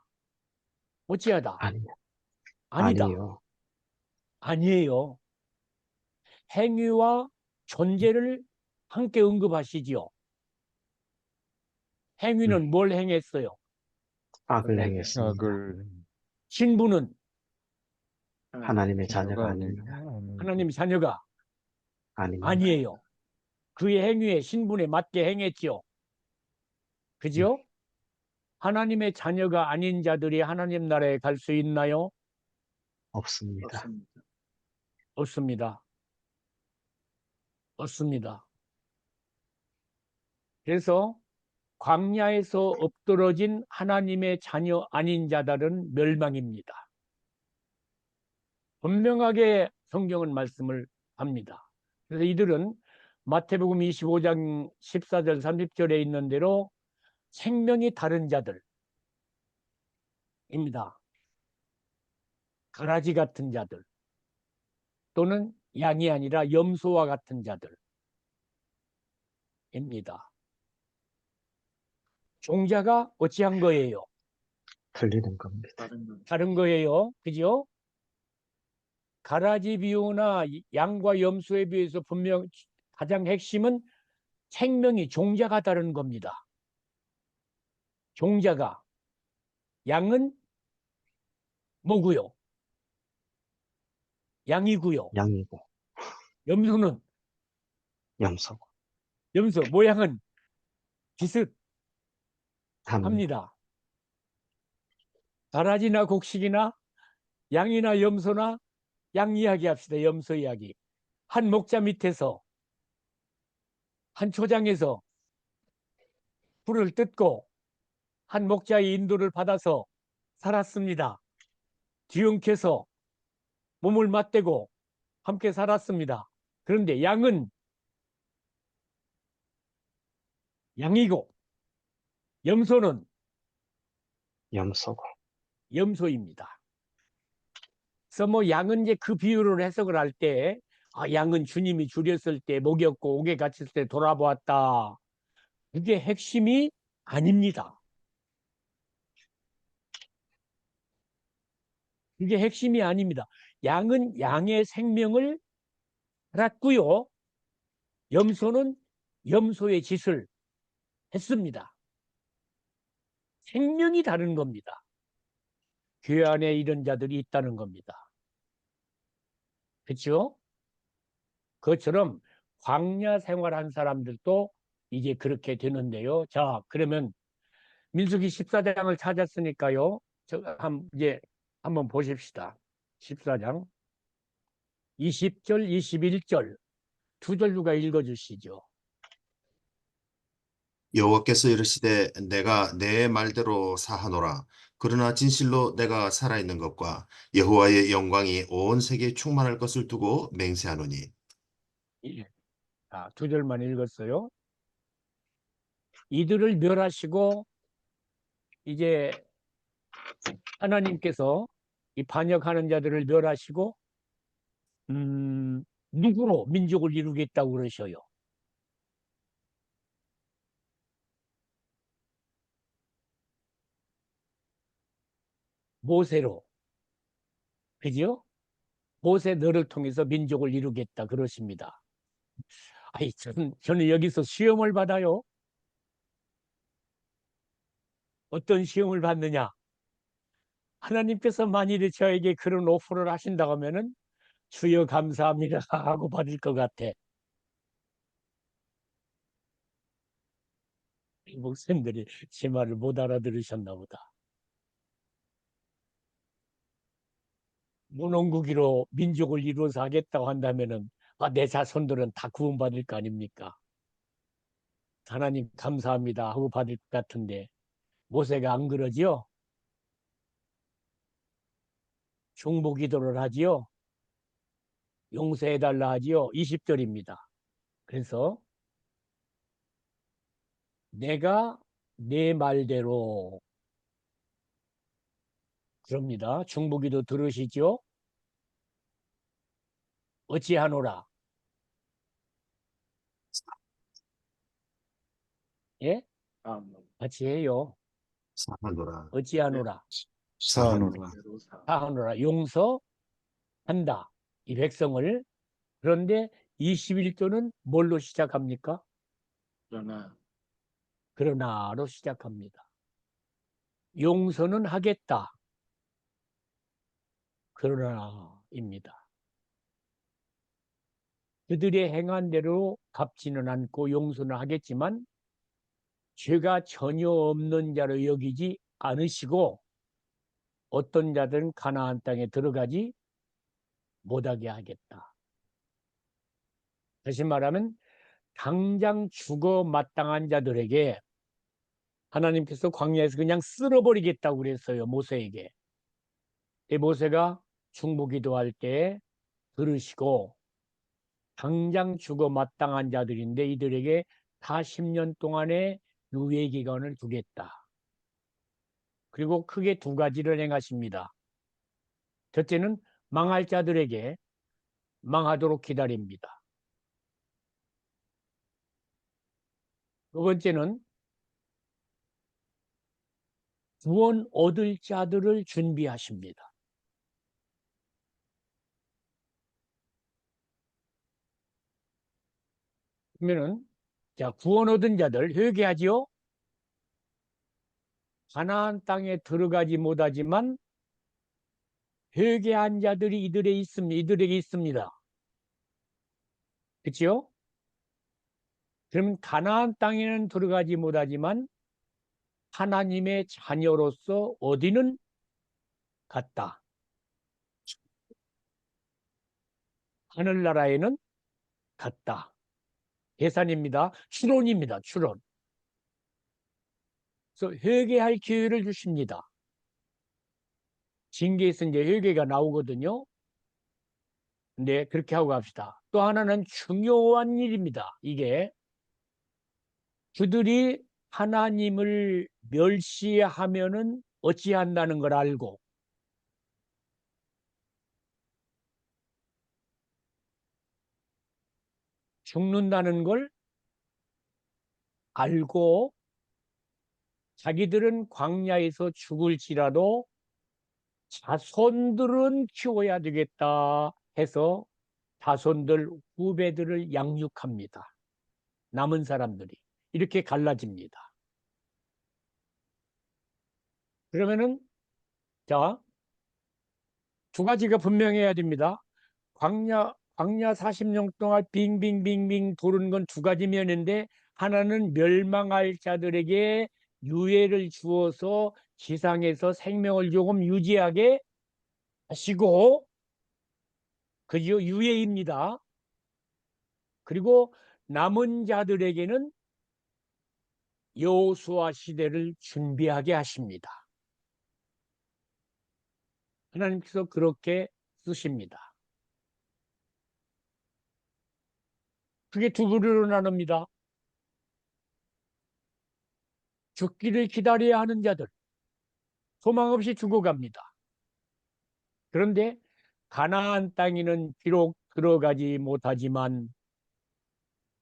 어찌하다? 아니요. 아니다. 아니요. 아니에요. 행위와 존재를 함께 언급하시지요. 행위는 뭘 행했어요? 악을 행했습니다. 악을 신부는 하나님의 자녀가 아닙니다. 하나님의 자녀가 아닙니다. 아니에요. 그의 행위에 신분에 맞게 행했지요. 그죠? 하나님의 자녀가 아닌 자들이 하나님 나라에 갈 수 있나요? 없습니다. 없습니다. 없습니다. 없습니다. 그래서 광야에서 엎드러진 하나님의 자녀 아닌 자들은 멸망입니다. 분명하게 성경은 말씀을 합니다. 그래서 이들은 마태복음 25장 14절 30절에 있는 대로 생명이 다른 자들입니다. 가라지 같은 자들 또는 양이 아니라 염소와 같은 자들입니다. 종자가 어찌한 거예요? 틀리는 겁니다. 다른 건 다른 거예요. 그죠? 가라지 비유나 양과 염소에 비해서 분명 가장 핵심은 생명이 종자가 다른 겁니다. 종자가 양은 뭐고요? 양이고요. 양이고 염소는 염소고 염소 모양은 합니다. 비슷합니다. 가라지나 곡식이나 양이나 염소나 양 이야기 합시다. 염소 이야기. 한 목자 밑에서 한 초장에서 불을 뜯고 한 목자의 인도를 받아서 살았습니다. 뒤엉켜서 몸을 맞대고 함께 살았습니다. 그런데 양은 양이고 염소는 염소고 염소입니다. 그래서 뭐 양은 이제 그 비유를 해석을 할 때 양은 주님이 줄였을 때 목였고 옥에 갇혔을 때 돌아보았다. 그게 핵심이 아닙니다. 그게 핵심이 아닙니다. 양은 양의 생명을 살았고요. 염소는 염소의 짓을 했습니다. 생명이 다른 겁니다. 교회 안에 이런 자들이 있다는 겁니다. 그렇죠? 그것처럼 광야 생활한 사람들도 이제 그렇게 되는데요. 자, 그러면 민수기 14장을 찾았으니까요. 이제 한번 보십시다. 14장 20절, 21절 두 절 누가 읽어주시죠. 여호와께서 이르시되 내가 내 말대로 사하노라. 그러나 진실로 내가 살아있는 것과 여호와의 영광이 온 세계에 충만할 것을 두고 맹세하노니. 두 절만 읽었어요. 이들을 멸하시고 이제 하나님께서 이 반역하는 자들을 멸하시고 누구로 민족을 이루겠다고 그러셔요. 모세로, 그죠? 모세 너를 통해서 민족을 이루겠다 그러십니다. 아이, 저는 여기서 시험을 받아요. 어떤 시험을 받느냐? 하나님께서 만일에 저에게 그런 오퍼를 하신다고 하면은 주여 감사합니다 하고 받을 것 같아. 목사님들이 제 말을 못 알아들으셨나 보다. 문홍국이로 민족을 이루어서 하겠다고 한다면은 내 자손들은 다 구원받을 거 아닙니까? 하나님 감사합니다 하고 받을 것 같은데 모세가 안 그러지요? 중보기도를 하지요? 용서해달라 하지요? 20절입니다. 그래서 내가 내 말대로 그럽니다. 중보기도 들으시죠? 어찌하노라? 예? 같이 해요. 사하노라. 어찌하노라? 사하노라. 사하노라. 용서한다. 이 백성을. 그런데 21조는 뭘로 시작합니까? 그러나로 시작합니다. 용서는 하겠다. 그러나입니다. 그들의 행한 대로 갚지는 않고 용서는 하겠지만 죄가 전혀 없는 자로 여기지 않으시고 어떤 자들은 가나안 땅에 들어가지 못하게 하겠다. 다시 말하면 당장 죽어 마땅한 자들에게 하나님께서 광야에서 그냥 쓸어버리겠다고 그랬어요. 모세에게. 모세가 중보기도할 때 들으시고 당장 죽어 마땅한 자들인데 이들에게 40년 동안의 유예 기간을 두겠다. 그리고 크게 두 가지를 행하십니다. 첫째는 망할 자들에게 망하도록 기다립니다. 두 번째는 구원 얻을 자들을 준비하십니다. 그러면은 자, 구원 얻은 자들 회개하지요. 가나안 땅에 들어가지 못하지만 회개한 자들이 이들에게 있습니다. 그렇죠? 그럼 가나안 땅에는 들어가지 못하지만 하나님의 자녀로서 어디는 갔다. 하늘나라에는 갔다. 계산입니다. 추론입니다. 추론. 그래서 회개할 기회를 주십니다. 징계에서 이제 회개가 나오거든요. 네, 그렇게 하고 갑시다. 또 하나는 중요한 일입니다. 이게 그들이 하나님을 멸시하면은 어찌한다는 걸 알고 죽는다는 걸 알고 자기들은 광야에서 죽을지라도 자손들은 키워야 되겠다 해서 자손들, 후배들을 양육합니다. 남은 사람들이. 이렇게 갈라집니다. 그러면은 자, 두 가지가 분명해야 됩니다. 광야 40년 동안 빙빙빙빙 도는 건 두 가지 면인데 하나는 멸망할 자들에게 유예를 주어서 지상에서 생명을 조금 유지하게 하시고 그죠? 유예입니다. 그리고 남은 자들에게는 여호수아 시대를 준비하게 하십니다. 하나님께서 그렇게 쓰십니다. 그게 두 부류로 나눕니다. 죽기를 기다려야 하는 자들, 소망 없이 죽어갑니다. 그런데 가나안 땅에는 비록 들어가지 못하지만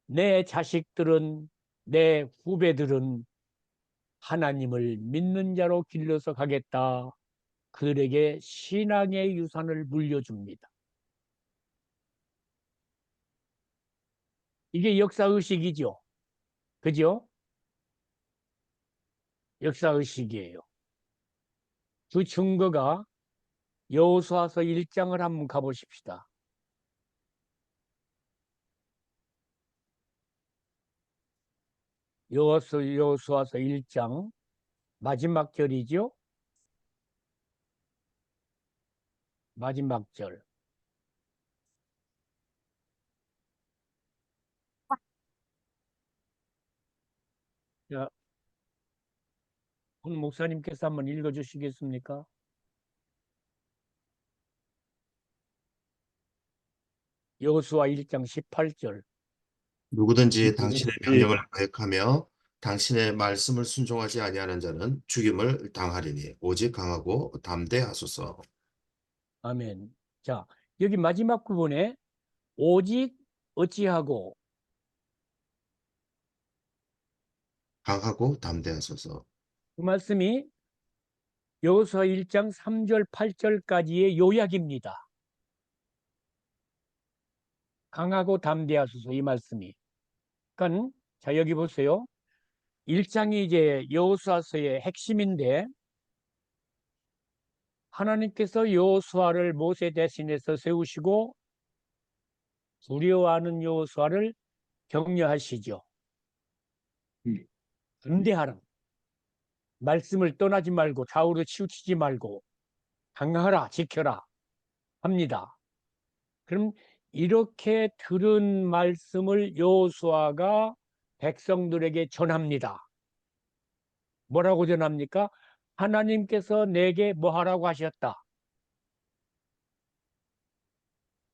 내 자식들은, 내 후배들은 하나님을 믿는 자로 길러서 가겠다. 그들에게 신앙의 유산을 물려줍니다. 이게 역사의식이죠. 그죠? 역사의식이에요. 그 증거가 여호수아서 1장을 한번 가보십시다. 여호수아서 1장 마지막 절이죠. 마지막 절. 자, 오늘 목사님께서 한번 읽어주시겠습니까? 여호수아 1장 18절. 누구든지 당신의 명령을 거역하며 당신의 말씀을 순종하지 아니하는 자는 죽임을 당하리니 오직 강하고 담대하소서. 아멘. 자, 여기 마지막 부분에 오직 어찌하고 강하고 담대하소서. 그 말씀이 여호수아 1장 3절 8절까지의 요약입니다. 강하고 담대하소서 이 말씀이. 그러니까 자 여기 보세요. 1장이 이제 여호수아서의 핵심인데 하나님께서 여호수아를 모세 대신해서 세우시고 두려워하는 여호수아를 격려하시죠. 담대하라. 말씀을 떠나지 말고 좌우로 치우치지 말고 강하라 지켜라 합니다. 그럼 이렇게 들은 말씀을 여호수아가 백성들에게 전합니다. 뭐라고 전합니까? 하나님께서 내게 뭐 하라고 하셨다?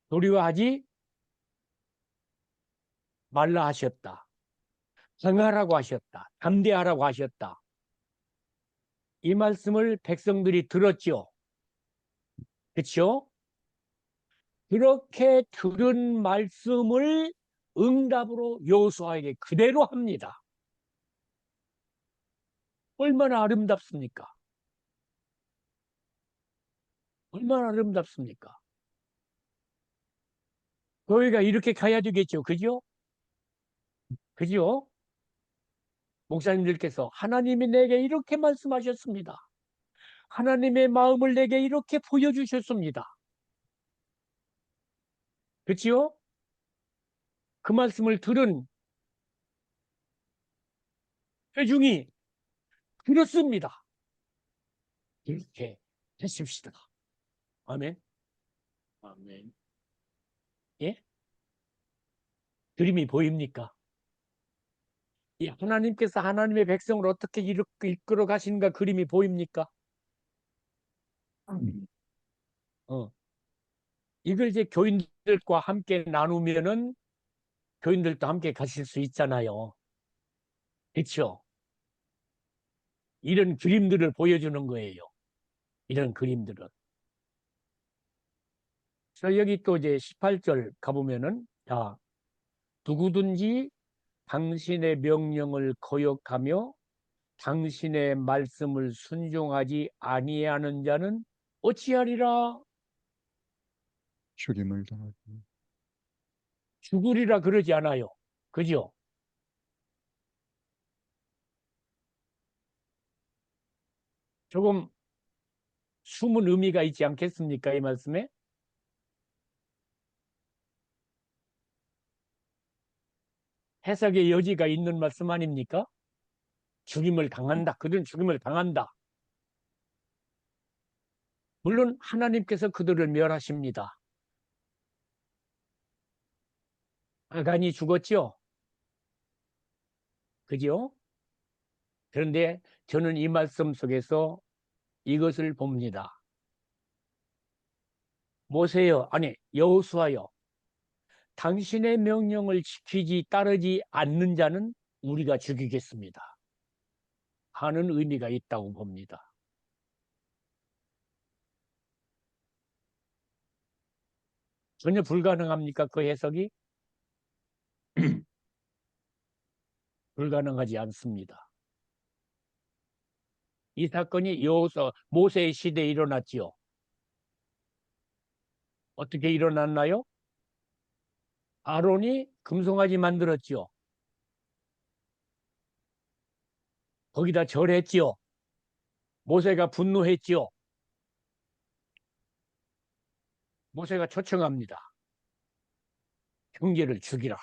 두려워하지 말라 하셨다. 강하라고 하셨다. 담대하라고 하셨다. 이 말씀을 백성들이 들었죠. 그렇죠? 그렇게 들은 말씀을 응답으로 여호수아에게 그대로 합니다. 얼마나 아름답습니까? 얼마나 아름답습니까? 교회가 이렇게 가야 되겠죠. 그죠? 그죠? 목사님들께서 하나님이 내게 이렇게 말씀하셨습니다. 하나님의 마음을 내게 이렇게 보여주셨습니다. 그렇죠? 그 말씀을 들은 회중이 들었습니다. 이렇게 하십시다. 아멘. 아멘. 예? 그림이 보입니까? 이 하나님께서 하나님의 백성을 어떻게 이끌어 가시는가 그림이 보입니까? 이걸 이제 교인들과 함께 나누면은 교인들도 함께 가실 수 있잖아요. 그렇죠? 이런 그림들을 보여주는 거예요. 이런 그림들은. 자, 여기 또 이제 18절 가보면은, 자, 누구든지 당신의 명령을 거역하며 당신의 말씀을 순종하지 아니하는 자는 어찌하리라? 죽임을 당하고 죽으리라 그러지 않아요. 그죠? 조금 숨은 의미가 있지 않겠습니까? 이 말씀에? 해석의 여지가 있는 말씀 아닙니까? 죽임을 당한다. 그들은 죽임을 당한다. 물론 하나님께서 그들을 멸하십니다. 아간이 죽었죠? 그죠? 그런데 저는 이 말씀 속에서 이것을 봅니다. 모세여, 아니 여호수아여, 당신의 명령을 지키지 따르지 않는 자는 우리가 죽이겠습니다 하는 의미가 있다고 봅니다. 전혀 불가능합니까? 그 해석이? 불가능하지 않습니다. 이 사건이 여호수아 모세의 시대에 일어났지요. 어떻게 일어났나요? 아론이 금송아지 만들었지요. 거기다 절했지요. 모세가 분노했지요. 모세가 초청합니다. 형제를 죽이라.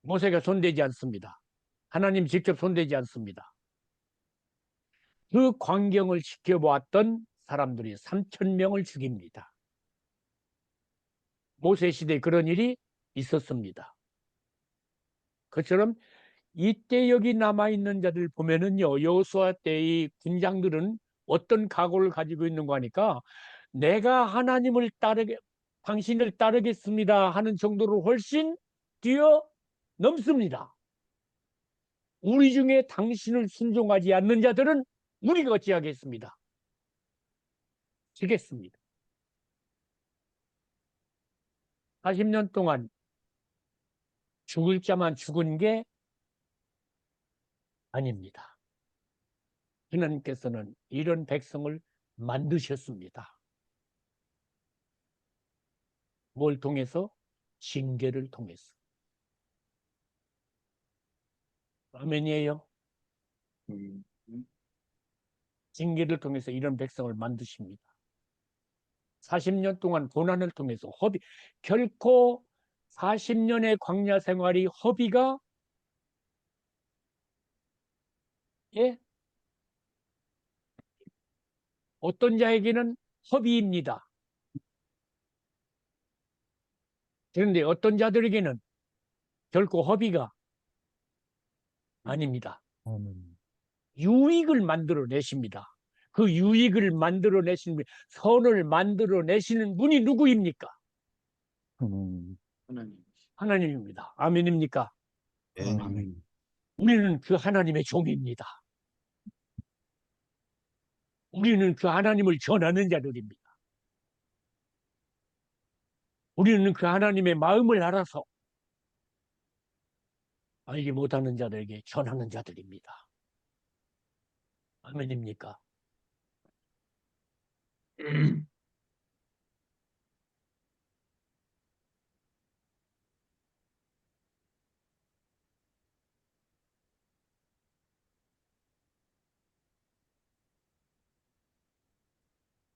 모세가 손대지 않습니다. 하나님 직접 손대지 않습니다. 그 광경을 지켜보았던 사람들이 3,000명을 죽입니다. 모세 시대에 그런 일이 있었습니다. 그처럼 이때 여기 남아있는 자들 보면은요, 여호수아 때의 군장들은 어떤 각오를 가지고 있는가 하니까 내가 하나님을 당신을 따르겠습니다 하는 정도로 훨씬 뛰어넘습니다. 우리 중에 당신을 순종하지 않는 자들은 우리가 어찌하겠습니다. 지겠습니다. 40년 동안 죽을 자만 죽은 게 아닙니다. 하나님께서는 이런 백성을 만드셨습니다. 뭘 통해서? 징계를 통해서. 아멘이에요. 징계를 통해서 이런 백성을 만드십니다. 40년 동안 고난을 통해서 결코 40년의 광야 생활이 허비가 어떤 자에게는 허비입니다. 그런데 어떤 자들에게는 결코 허비가 아닙니다. 유익을 만들어내십니다. 그 유익을 만들어내시는 분, 선을 만들어내시는 분이 누구입니까? 하나님입니다. 아멘입니까? 아멘. 우리는 그 하나님의 종입니다. 우리는 그 하나님을 전하는 자들입니다. 우리는 그 하나님의 마음을 알아서 알지 못하는 자들에게 전하는 자들입니다. 아멘입니까?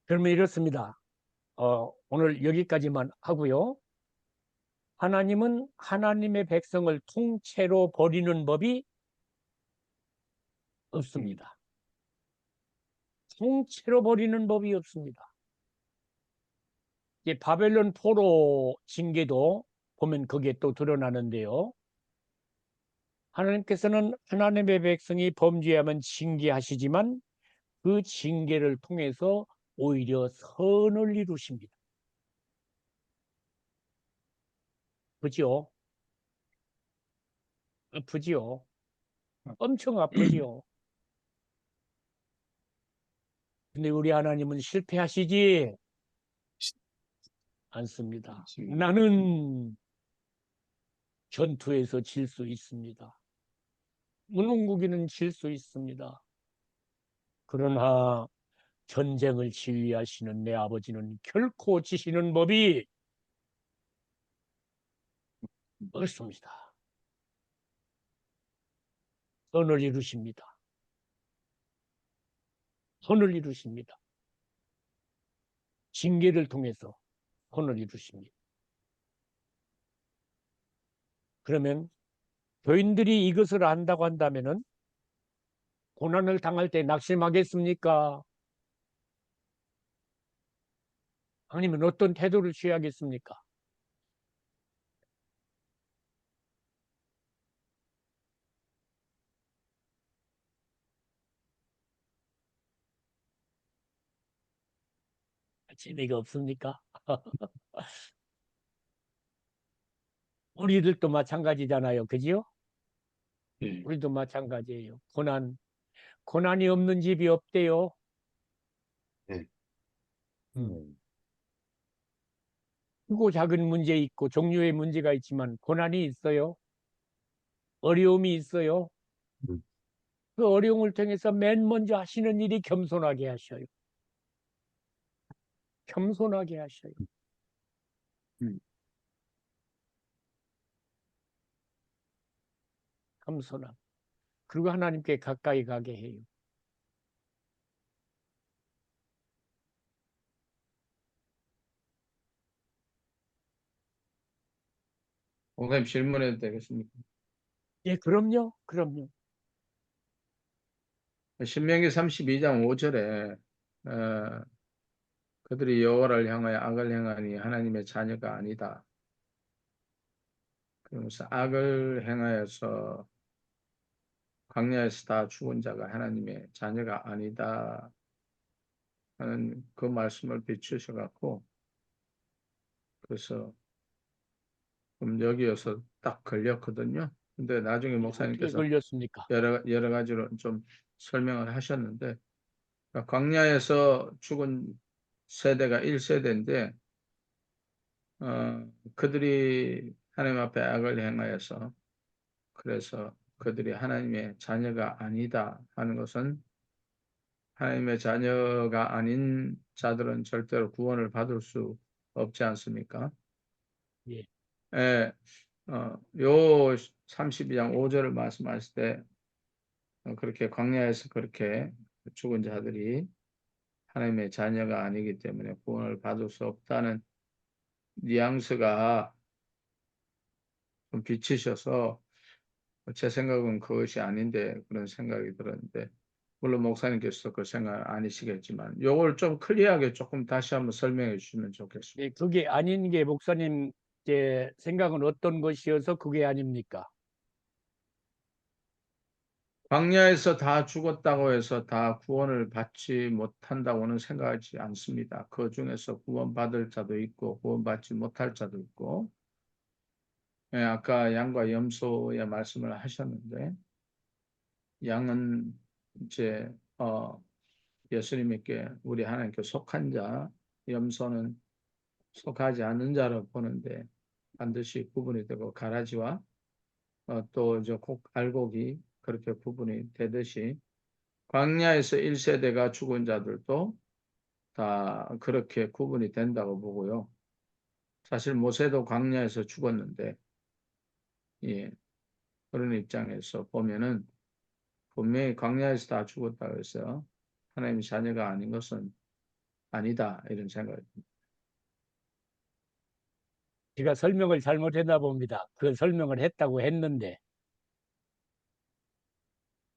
그러면 이렇습니다. 오늘 여기까지만 하고요. 하나님은 하나님의 백성을 통째로 버리는 법이 없습니다. 통째로 버리는 법이 없습니다. 이제 바벨론 포로 징계도 보면 그게 또 드러나는데요. 하나님께서는 하나님의 백성이 범죄하면 징계하시지만 그 징계를 통해서 오히려 선을 이루십니다. 아프지요? 아프지요? 엄청 아프지요? 근데 우리 하나님은 실패하시지 않습니다. 나는 전투에서 질 수 있습니다. 무능국에는 질 수 있습니다. 그러나 전쟁을 지휘하시는 내 아버지는 결코 지시는 법이 없습니다. 선을 이루십니다. 선을 이루십니다. 징계를 통해서 선을 이루십니다. 그러면 교인들이 이것을 안다고 한다면은 고난을 당할 때 낙심하겠습니까? 아니면 어떤 태도를 취하겠습니까? 재미가 없습니까? 우리들도 마찬가지잖아요. 그지요? 우리도 마찬가지예요. 고난이 없는 집이 없대요. 네. 크고 작은 문제 있고 종류의 문제가 있지만 고난이 있어요. 어려움이 있어요. 그 어려움을 통해서 맨 먼저 하시는 일이 겸손하게 하셔요. 겸손하게 하셔요. 겸손함. 그리고 하나님께 가까이 가게 해요. 목사님 질문해도 되겠습니까? 예, 그럼요. 그럼요. 신명기 32장 5절에 그들이 여호와를 향하여 악을 행하니 하나님의 자녀가 아니다. 그러면서 악을 행하여서 광야에서 다 죽은 자가 하나님의 자녀가 아니다 하는 그 말씀을 비추셔 갖고, 그래서 좀 여기에서 딱 걸렸거든요. 근데 나중에 어떻게 목사님께서 걸렸습니까? 여러 가지로 좀 설명을 하셨는데, 그러니까 광야에서 죽은 세대가 1세대인데 그들이 하나님 앞에 악을 행하여서, 그래서 그들이 하나님의 자녀가 아니다 하는 것은, 하나님의 자녀가 아닌 자들은 절대로 구원을 받을 수 없지 않습니까? 예. 예, 요 32장 5절을 말씀하실 때 그렇게 광야에서 그렇게 죽은 자들이 하나님의 자녀가 아니기 때문에 구원을 받을 수 없다는 뉘앙스가 좀 비치셔서, 제 생각은 그것이 아닌데 그런 생각이 들었는데, 물론 목사님께서도 그 생각 아니시겠지만 요걸 좀 클리어하게 조금 다시 한번 설명해 주시면 좋겠습니다. 예, 그게 아닌 게 목사님 제 생각은 어떤 것이어서 그게 아닙니까? 광야에서 다 죽었다고 해서 다 구원을 받지 못한다고는 생각하지 않습니다. 그 중에서 구원받을 자도 있고 구원받지 못할 자도 있고, 예, 아까 양과 염소의 말씀을 하셨는데, 양은 이제 예수님께 우리 하나님께 속한 자, 염소는 속하지 않는 자로 보는데 반드시 구분이 되고, 가라지와 또 이제 알곡이 그렇게 구분이 되듯이 광야에서 1세대가 죽은 자들도 다 그렇게 구분이 된다고 보고요. 사실 모세도 광야에서 죽었는데, 예, 그런 입장에서 보면은 분명히 광야에서 다 죽었다고 해서 하나님의 자녀가 아닌 것은 아니다, 이런 생각이 듭니다. 제가 설명을 잘못했나 봅니다. 그 설명을 했다고 했는데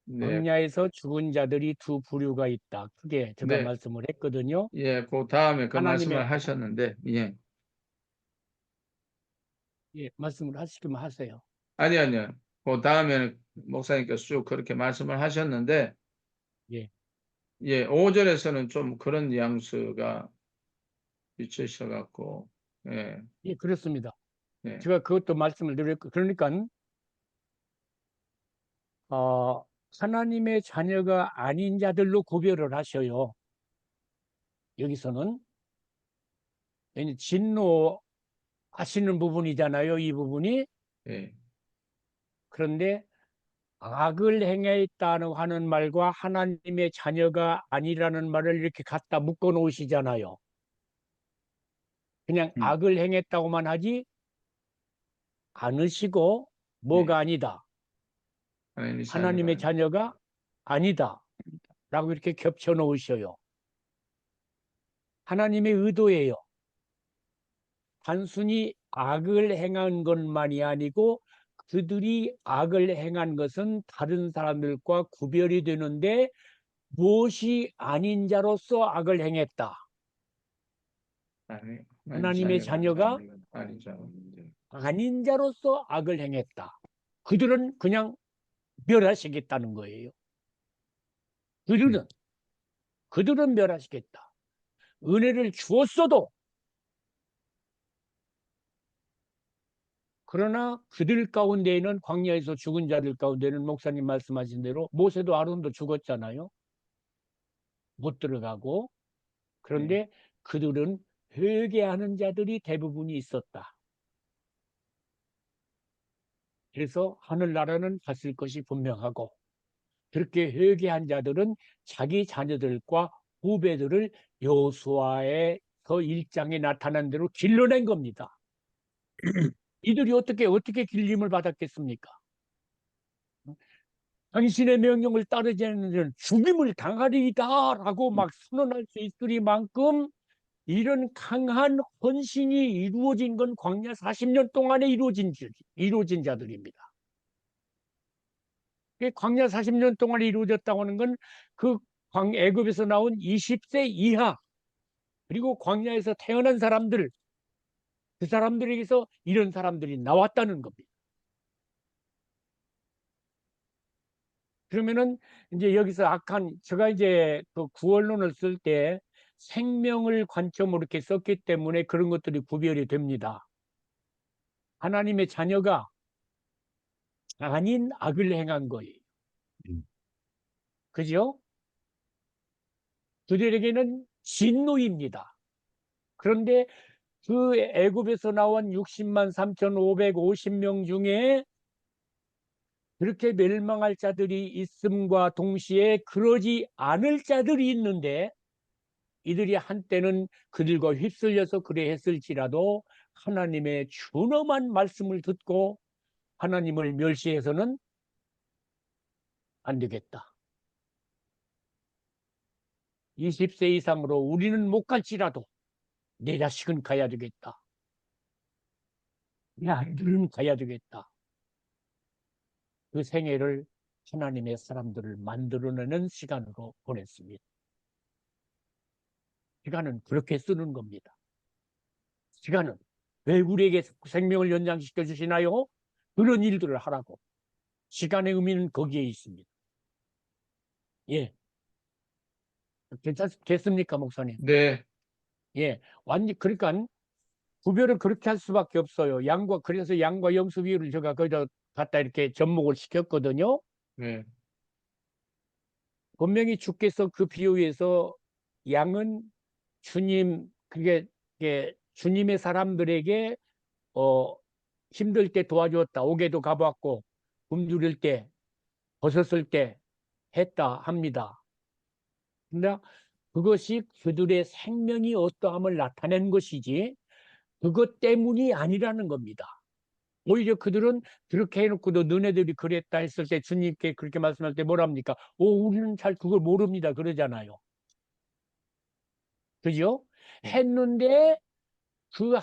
네, 광야에서 죽은 자들이 두 부류가 있다. 그게 제가 네, 말씀을 했거든요. 예, 그 다음에 그 하나님의- 말씀을 하셨는데, 예, 예, 말씀을 하시기만 하세요. 아니요. 그 다음에는 목사님께서 쭉 그렇게 말씀을 하셨는데, 예. 예, 5절에서는 좀 그런 뉘앙스가 비치셔갖고, 예, 예, 그렇습니다. 예, 제가 그것도 말씀을 드렸고, 그러니까 하나님의 자녀가 아닌 자들로 구별을 하셔요. 여기서는 왜냐 진노하시는 부분이잖아요, 이 부분이. 예, 그런데 악을 행했다는 하는 말과 하나님의 자녀가 아니라는 말을 이렇게 갖다 묶어 놓으시잖아요. 그냥 악을 행했다고만 하지 않으시고 뭐가 네. 아니다. 하나님의 하나님의 자녀가 자녀가 아니다. 라고 이렇게 겹쳐 놓으셔요. 하나님의 의도예요. 단순히 악을 행한 것만이 아니고 그들이 악을 행한 것은 다른 사람들과 구별이 되는데 무엇이 아닌 자로서 악을 행했다. 하나님의 자녀가 아니죠. 아닌 자로서 악을 행했다. 그들은 그냥 멸하시겠다는 거예요. 그들은 멸하시겠다. 은혜를 주었어도, 그러나 그들 가운데에는, 광야에서 죽은 자들 가운데는 목사님 말씀하신 대로 모세도 아론도 죽었잖아요. 못 들어가고. 그런데 그들은 회개하는 자들이 대부분이 있었다. 그래서 하늘나라는 갔을 것이 분명하고 그렇게 회개한 자들은 자기 자녀들과 후배들을 여호수아에서 1장에 나타난 대로 길러낸 겁니다. 이들이 어떻게 길림을 받았겠습니까? 당신의 명령을 따르지 않는 자는 죽임을 당하리이다라고 막 선언할 수 있으리만큼 이런 강한 헌신이 이루어진 건 광야 40년 동안에 이루어진 자들입니다. 광야 40년 동안에 이루어졌다고 하는 건 그 애굽에서 나온 20세 이하 그리고 광야에서 태어난 사람들, 그 사람들에게서 이런 사람들이 나왔다는 겁니다. 그러면은 이제 여기서 제가 이제 그 구원론을 쓸 때 생명을 관점으로 이렇게 썼기 때문에 그런 것들이 구별이 됩니다. 하나님의 자녀가 아닌 악을 행한 거예요. 그죠? 그들에게는 진노입니다. 그런데 그 애굽에서 나온 60만 3,550명 중에 그렇게 멸망할 자들이 있음과 동시에 그러지 않을 자들이 있는데 이들이 한때는 그들과 휩쓸려서 그래 했을지라도 하나님의 준엄한 말씀을 듣고 하나님을 멸시해서는 안 되겠다. 20세 이상으로 우리는 못 갈지라도 내 자식은 가야 되겠다. 내 아이들은 가야 되겠다. 그 생애를 하나님의 사람들을 만들어내는 시간으로 보냈습니다. 시간은 그렇게 쓰는 겁니다. 시간은 왜 우리에게 생명을 연장시켜 주시나요? 그런 일들을 하라고. 시간의 의미는 거기에 있습니다. 예. 괜찮겠습니까, 목사님? 네, 예. 그러니까 구별을 그렇게 할 수밖에 없어요. 그래서 양과 염소 비유를 제가 거기다 갖다 이렇게 접목을 시켰거든요. 네, 분명히 주께서 그 비유에서 양은 그게 주님의 사람들에게 힘들 때 도와주었다. 옥에도 가봤고 굶주릴 때 벗었을 때 했다 합니다. 근데 그것이 그들의 생명이 어떠함을 나타낸 것이지 그것 때문이 아니라는 겁니다. 오히려 그들은 그렇게 해놓고도 너네들이 그랬다 했을 때 주님께 그렇게 말씀할 때 뭐랍니까? 우리는 잘 그걸 모릅니다. 그러잖아요. 그죠? 했는데 그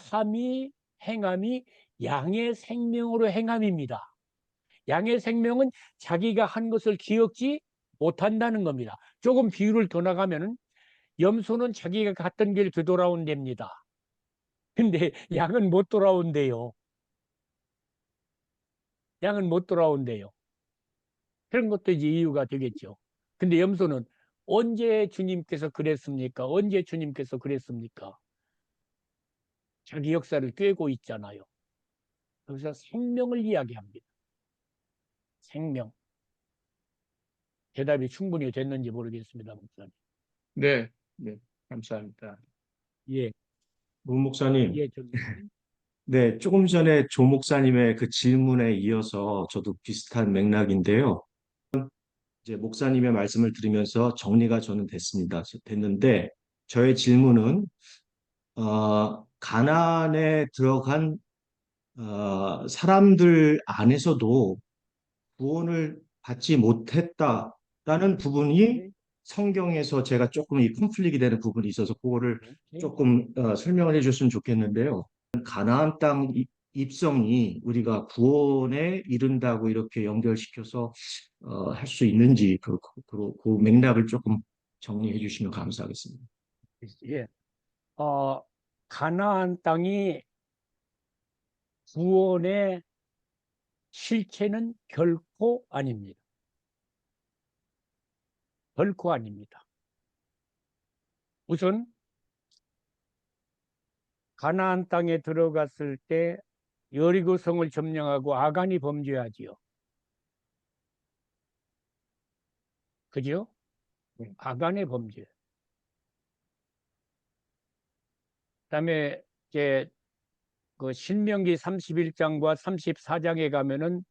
행함이 양의 생명으로 행함입니다. 양의 생명은 자기가 한 것을 기억지 못한다는 겁니다. 조금 비유를 더 나가면은 염소는 자기가 갔던 길 되돌아온답니다. 근데 양은 못 돌아온대요. 양은 못 돌아온대요. 그런 것도 이제 이유가 되겠죠. 근데 염소는 언제 주님께서 그랬습니까? 언제 주님께서 그랬습니까? 자기 역사를 꿰고 있잖아요. 그래서 생명을 이야기합니다. 생명. 대답이 충분히 됐는지 모르겠습니다, 목사님. 네, 네, 감사합니다. 예, 문 목사님, 예, 네, 조금 전에 조 목사님의 그 질문에 이어서 저도 비슷한 맥락인데요. 이제 목사님의 말씀을 들으면서 정리가 저는 됐는데, 저의 질문은, 가나안에 들어간, 사람들 안에서도 구원을 받지 못했다라는 부분이 성경에서 제가 조금 이 컨플릭이 되는 부분이 있어서 그거를 조금 설명을 해줬으면 좋겠는데요. 가나안 땅 입성이 우리가 구원에 이른다고 이렇게 연결시켜서 할 수 있는지 그 맥락을 조금 정리해 주시면 감사하겠습니다. 예. 가나안 땅이 구원의 실체는 결코 아닙니다. 결코 아닙니다. 우선 가나안 땅에 들어갔을 때 여리고 성을 점령하고 아간이 범죄하지요. 그죠? 아간의 범죄. 그다음에 이제 그 신명기 31장과 34장에 가면은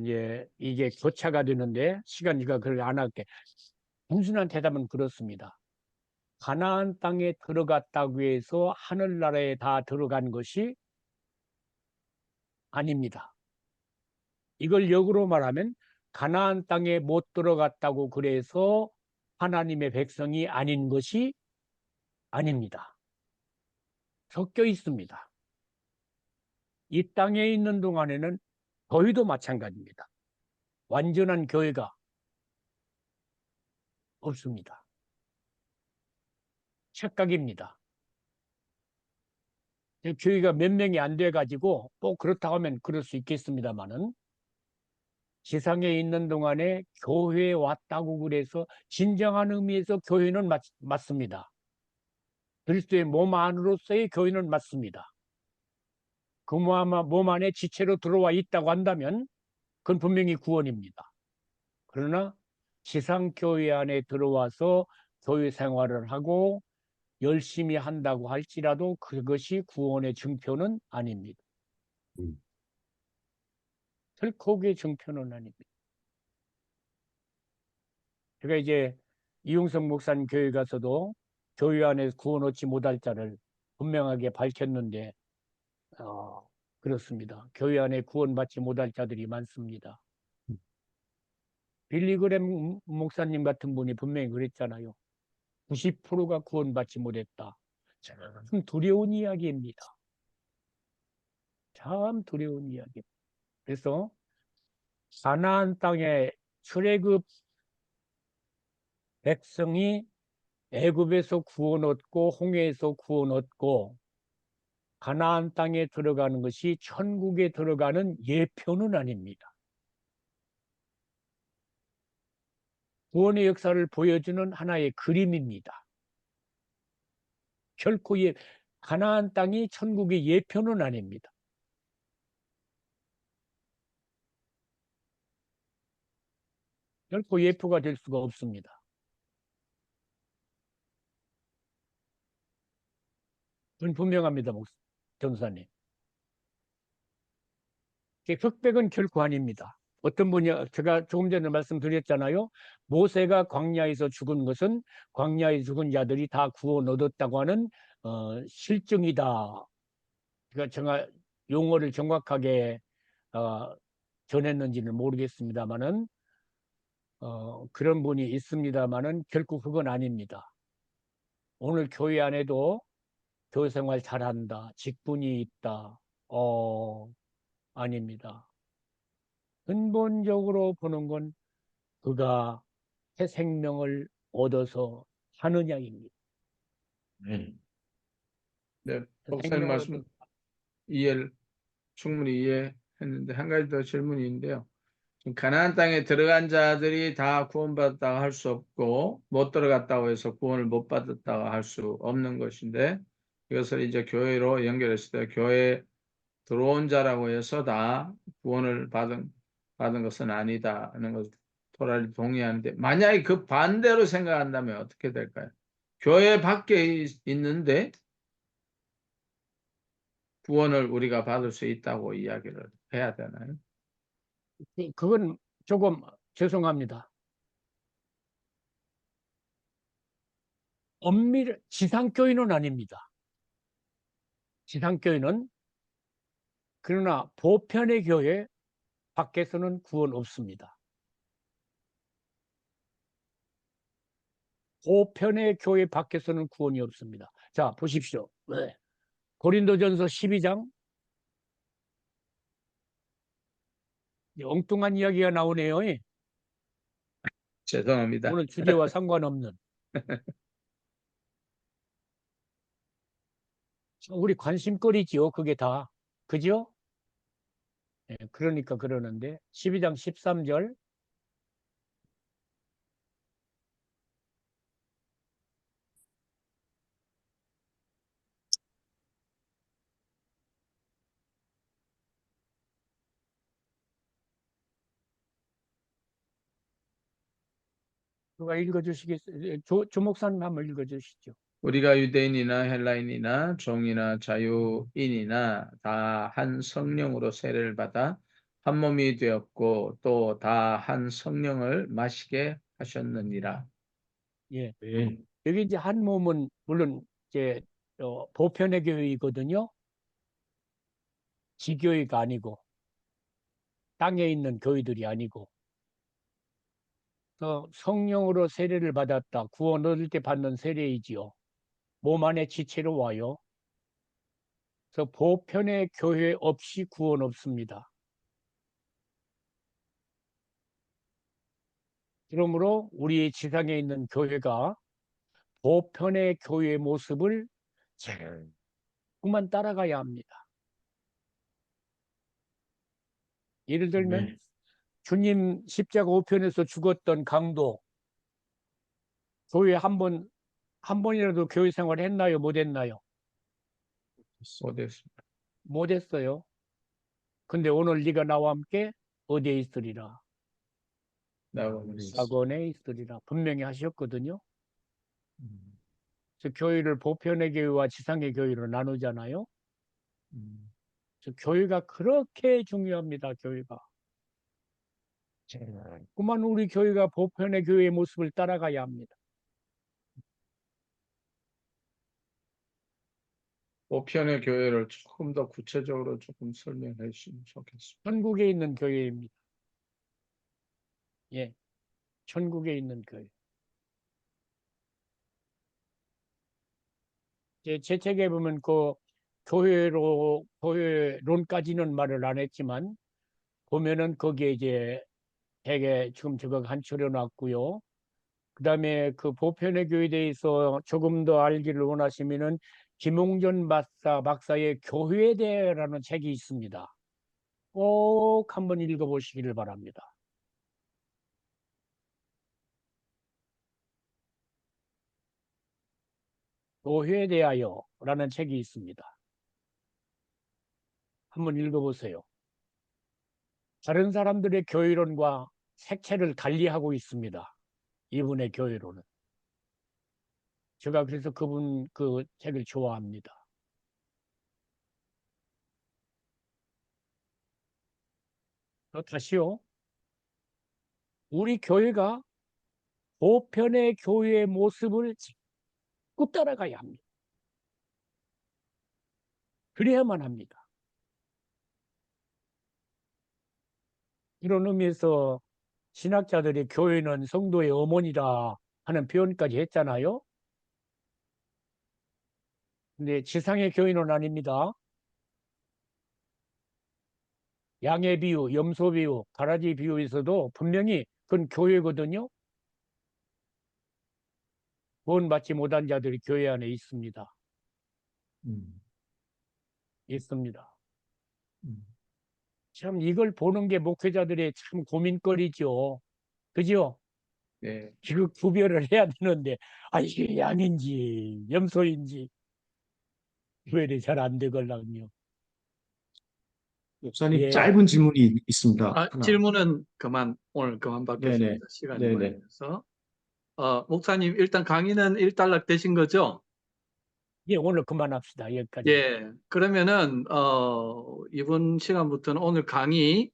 이제 이게 교차가 되는데 시간이가 그걸 안 할게. 단순한 대답은 그렇습니다. 가나안 땅에 들어갔다고 해서 하늘나라에 다 들어간 것이 아닙니다. 이걸 역으로 말하면 가나안 땅에 못 들어갔다고 그래서 하나님의 백성이 아닌 것이 아닙니다. 섞여 있습니다. 이 땅에 있는 동안에는 저희도 마찬가지입니다. 완전한 교회가 없습니다. 착각입니다. 교회가 몇 명이 안 돼가지고 꼭 그렇다고 하면 그럴 수 있겠습니다만은 지상에 있는 동안에 교회에 왔다고 그래서 진정한 의미에서 교회는 맞습니다. 그리스도의 몸 안으로서의 교회는 맞습니다. 그 몸 안에 지체로 들어와 있다고 한다면 그건 분명히 구원입니다. 그러나 지상교회 안에 들어와서 교회 생활을 하고 열심히 한다고 할지라도 그것이 구원의 증표는 아닙니다. 결코 그의 증표는 아닙니다. 제가 이제 이용성 목사님 교회 가서도 교회 안에 구원 얻지 못할 자를 분명하게 밝혔는데 그렇습니다. 교회 안에 구원받지 못할 자들이 많습니다. 빌리그램 목사님 같은 분이 분명히 그랬잖아요. 90%가 구원받지 못했다. 참 두려운 이야기입니다. 참 두려운 이야기. 그래서 가나안 땅에 출애굽 백성이 애굽에서 구원 얻고 홍해에서 구원 얻고 가나안 땅에 들어가는 것이 천국에 들어가는 예표는 아닙니다. 구원의 역사를 보여주는 하나의 그림입니다. 결코 가나안 땅이 천국의 예표는 아닙니다. 결코 예표가 될 수가 없습니다. 그건 분명합니다, 전사님. 흑백은 결코 아닙니다. 어떤 분이 제가 조금 전에 말씀드렸잖아요. 모세가 광야에서 죽은 것은 광야에 죽은 자들이 다 구원 얻었다고 하는 실증이다. 그러니까 용어를 정확하게 전했는지는 모르겠습니다만은 그런 분이 있습니다만은 결코 그건 아닙니다. 오늘 교회 안에도 교회 생활 잘한다, 직분이 있다. 아닙니다. 근본적으로 보는 건 그가 새 생명을 얻어서 하느냐입니다. 네, 목사님 말씀 충분히 이해했는데 한 가지 더 질문이 있는데요. 가나안 땅에 들어간 자들이 다 구원받았다고 할 수 없고 못 들어갔다고 해서 구원을 못 받았다고 할 수 없는 것인데 이것을 이제 교회로 연결했을 때 교회에 들어온 자라고 해서 다 구원을 받은 것은 아니다는 것을 토라리 동의하는데 만약에 그 반대로 생각한다면 어떻게 될까요? 교회 밖에 있는데 구원을 우리가 받을 수 있다고 이야기를 해야 되나요? 그건 조금 죄송합니다. 지상교회는 아닙니다. 지상교회는 그러나 보편의 교회 밖에서는 구원 없습니다. 보편의 교회 밖에서는 구원이 없습니다. 자, 보십시오. 고린도전서 12장 엉뚱한 이야기가 나오네요. 죄송합니다. 오늘 주제와 상관없는. 우리 관심거리지요. 그게 다. 그죠? 네, 그러니까 그러는데 12장 13절 누가 읽어주시겠어요? 조 목사님 한번 읽어주시죠. 우리가 유대인이나 헬라인이나 종이나 자유인이나 다 한 성령으로 세례를 받아 한 몸이 되었고 또 다 한 성령을 마시게 하셨느니라. 예. 네. 여기 이제 한 몸은 물론 이제 보편의 교회이거든요. 지교회가 아니고 땅에 있는 교회들이 아니고 성령으로 세례를 받았다. 구원 얻을 때 받는 세례이지요. 몸 안에 지체로 와요. 그래서 보편의 교회 없이 구원 없습니다. 그러므로 우리 지상에 있는 교회가 보편의 교회의 모습을 자꾸만 따라가야 합니다. 예를 들면 네. 주님 십자가 우편에서 죽었던 강도 교회 한 번이라도 교회 생활 했나요? 못 했나요? 못했습니다. 못 했어요. 근데 오늘 네가 나와 함께 어디에 있으리라? 낙원에 있으리라. 분명히 하셨거든요. 그래서 교회를 보편의 교회와 지상의 교회로 나누잖아요. 그래서 교회가 그렇게 중요합니다. 교회가. 그만 우리 교회가 보편의 교회의 모습을 따라가야 합니다. 보편의 교회를 조금 더 구체적으로 조금 설명해 주시면 좋겠습니다. 천국에 있는 교회입니다. 예, 천국에 있는 교회. 제 책에 보면 그 교회론까지는 말을 안 했지만 보면은 거기에 이제 되게 지금 저거 간추려 놨고요. 그다음에 그 보편의 교회에 대해서 조금 더 알기를 원하시면은 김홍전 박사의 교회에 대해라는 책이 있습니다. 꼭 한번 읽어보시기를 바랍니다. 교회에 대하여라는 책이 있습니다. 한번 읽어보세요. 다른 사람들의 교회론과 색채를 달리하고 있습니다. 이분의 교회론은. 제가 그래서 그분 그 책을 좋아합니다. 또 다시요. 우리 교회가 보편의 교회의 모습을 자꾸 따라가야 합니다. 그래야만 합니다. 이런 의미에서 신학자들이 교회는 성도의 어머니라 하는 표현까지 했잖아요. 근데 지상의 교회는 아닙니다. 양의 비유, 염소 비유, 가라지 비유에서도 분명히 그건 교회거든요. 구원받지 못한 자들이 교회 안에 있습니다. 있습니다. 참 이걸 보는 게 목회자들의 참 고민거리죠. 그죠? 네. 지금 구별을 해야 되는데 이게 양인지 염소인지 구별이 잘 안 되걸랑요. 목사님, 예. 짧은 질문이 있습니다. 하나. 질문은 오늘 그만 받겠습니다. 네네. 시간이 네네. 걸려서. 목사님, 일단 강의는 일단락 되신 거죠? 예, 오늘 그만합시다. 여기까지. 예. 그러면은, 이번 시간부터는 오늘 강의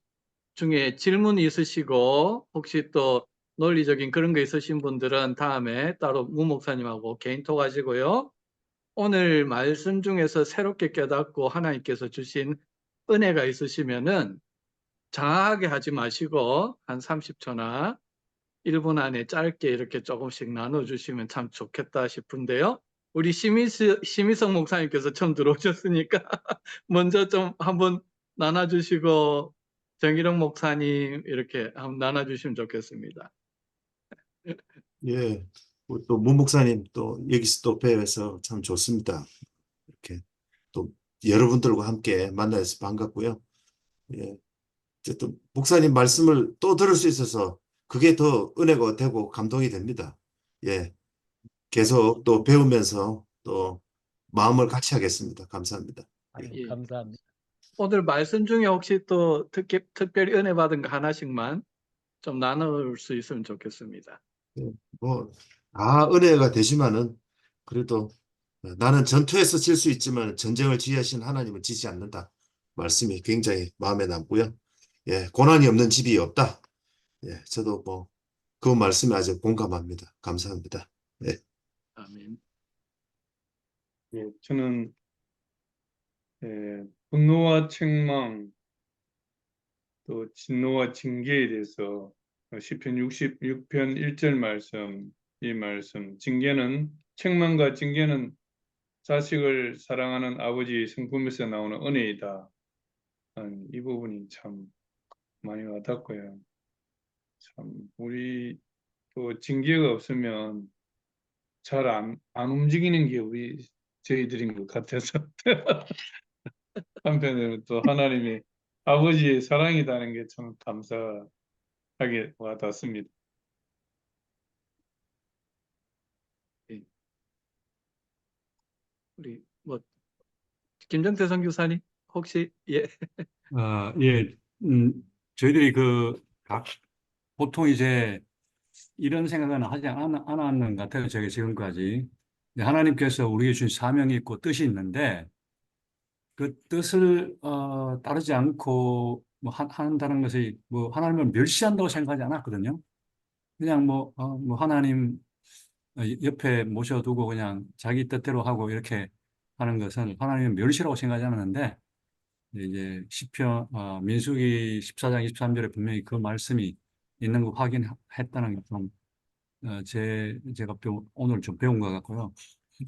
중에 질문이 있으시고, 혹시 또 논리적인 그런 거 있으신 분들은 다음에 따로 무 목사님하고 개인톡 하시고요. 오늘 말씀 중에서 새롭게 깨닫고 하나님께서 주신 은혜가 있으시면은 장하게 하지 마시고 한 30초나 1분 안에 짧게 이렇게 조금씩 나눠주시면 참 좋겠다 싶은데요. 우리 심희성 목사님께서 처음 들어오셨으니까 먼저 좀 한번 나눠주시고 정일영 목사님 이렇게 한번 나눠주시면 좋겠습니다. 예, 또 문 목사님 또 여기서 또 뵈서 참 좋습니다. 이렇게 또 여러분들과 함께 만나서 반갑고요. 예, 어쨌든 목사님 말씀을 또 들을 수 있어서 그게 더 은혜가 되고 감동이 됩니다. 예, 계속 또 배우면서 또 마음을 같이 하겠습니다. 감사합니다. 예. 감사합니다. 오늘 말씀 중에 혹시 또 특별히 은혜 받은 거 하나씩만 좀 나눌 수 있으면 좋겠습니다. 뭐 다 은혜가 되지만은 그래도 나는 전투에서 질 수 있지만 전쟁을 지휘하신 하나님은 지지 않는다. 말씀이 굉장히 마음에 남고요. 예, 고난이 없는 집이 없다. 예, 저도 뭐 그 말씀에 아주 공감합니다. 감사합니다. 예. 아멘. 예, 저는 분노와 책망 또 진노와 징계에 대해서 시편 66편 1절 말씀, 이 말씀, 책망과 징계는 자식을 사랑하는 아버지의 성품에서 나오는 은혜이다. 이 부분이 참 많이 와닿고요. 참 우리 또 징계가 없으면 잘 안 움직이는 게 저희들인 것 같아서 한편으로는 또 하나님의 아버지의 사랑이라는 게 참 감사하게 와닿습니다. 우리 뭐 김정태 선교사님 혹시 예. 예, 저희들이 보통 이제 이런 생각은 하지 않았는 것 같아요. 제가 지금까지. 하나님께서 우리에게 주신 사명이 있고 뜻이 있는데 그 뜻을 따르지 않고 뭐 한다는 것이 뭐 하나님을 멸시한다고 생각하지 않았거든요. 그냥 뭐 하나님 옆에 모셔두고 그냥 자기 뜻대로 하고 이렇게 하는 것은 하나님의 멸시라고 생각하지 않았는데 이제 민수기 14장 23절에 분명히 그 말씀이 있는 거 확인했다는 게 좀 제가 오늘 좀 배운 것 같고요.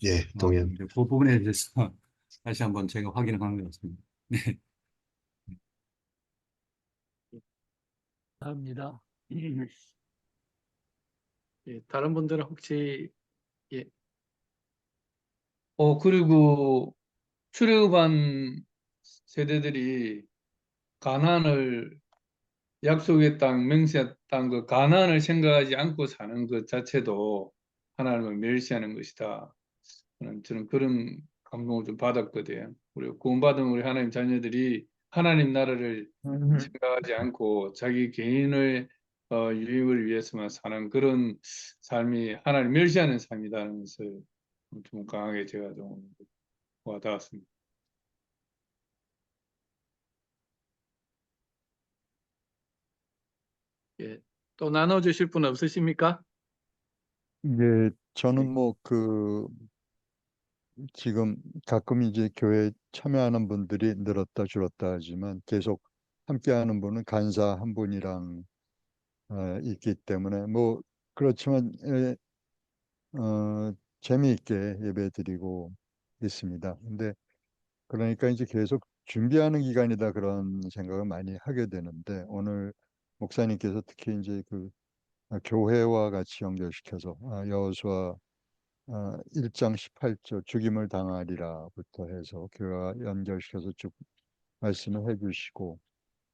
예, 동의합니다. 그 부분에 대해서 다시 한번 제가 확인한 것 같습니다. 네. 감사합니다. 예, 다른 분들은 혹시 예. 그리고 출애굽한 세대들이 가나안을 약속의 땅, 맹세의 땅, 그 가나안을 생각하지 않고 사는 것 자체도 하나님을 멸시하는 것이다. 저는 그런 감동을 좀 받았거든요. 우리 구원받은 우리 하나님 자녀들이 하나님 나라를 생각하지 않고 자기 개인의 유익을 위해서만 사는 그런 삶이 하나님 멸시하는 삶이라는 것을 좀 강하게 제가 좀 와닿았습니다. 예. 또 나눠주실 분 없으십니까? 이게 저는 지금 가끔 이제 교회 참여하는 분들이 늘었다 줄었다 하지만 계속 함께하는 분은 간사 한 분이랑 있기 때문에 그렇지만 재미있게 예배드리고 있습니다. 근데 그러니까 이제 계속 준비하는 기간이다 그런 생각을 많이 하게 되는데 오늘 목사님께서 특히 이제 교회와 같이 연결시켜서 여호수아 1장 18절 죽임을 당하리라부터 해서 교회와 연결시켜서 쭉 말씀을 해주시고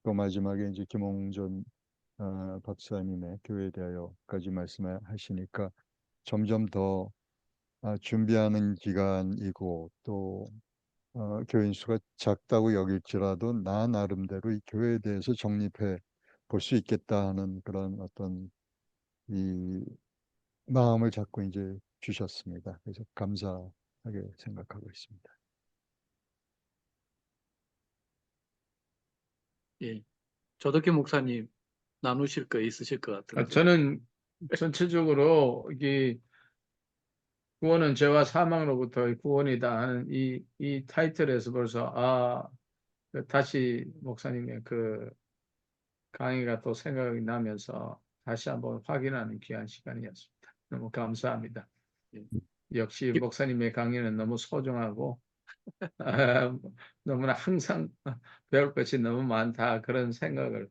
또 마지막에 이제 김홍전 박사님의 교회에 대하여까지 말씀을 하시니까 점점 더 준비하는 기간이고 또 교인 수가 작다고 여길지라도 나 나름대로 이 교회에 대해서 정립해 볼 수 있겠다 하는 그런 어떤 이 마음을 자꾸 이제 주셨습니다. 그래서 감사하게 생각하고 있습니다. 예. 조덕기 목사님 나누실 거 있으실 것 같은데. 저는 전체적으로 이게 구원은 죄와 사망으로부터의 구원이다 하는 이 타이틀에서 벌써 다시 목사님의 그 강의가 또 생각이 나면서 다시 한번 확인하는 귀한 시간이었습니다. 너무 감사합니다. 역시 목사님의 강의는 너무 소중하고 너무나 항상 배울 것이 너무 많다 그런 생각을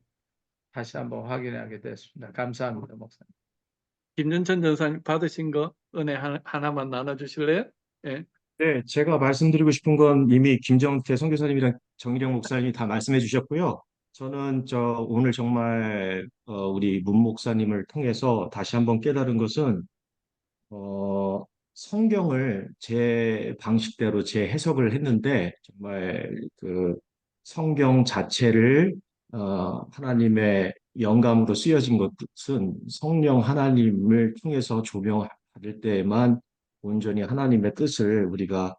다시 한번 확인하게 됐습니다. 감사합니다, 목사님. 김준천 전사님 받으신 거 은혜 하나만 나눠주실래요? 예. 네, 제가 말씀드리고 싶은 건 이미 김정태 선교사님이랑 정일영 목사님이 다 말씀해 주셨고요. 저는 오늘 정말 우리 문 목사님을 통해서 다시 한번 깨달은 것은 성경을 제 방식대로 제 해석을 했는데 정말 그 성경 자체를 하나님의 영감으로 쓰여진 것은 성령 하나님을 통해서 조명받을 때만 온전히 하나님의 뜻을 우리가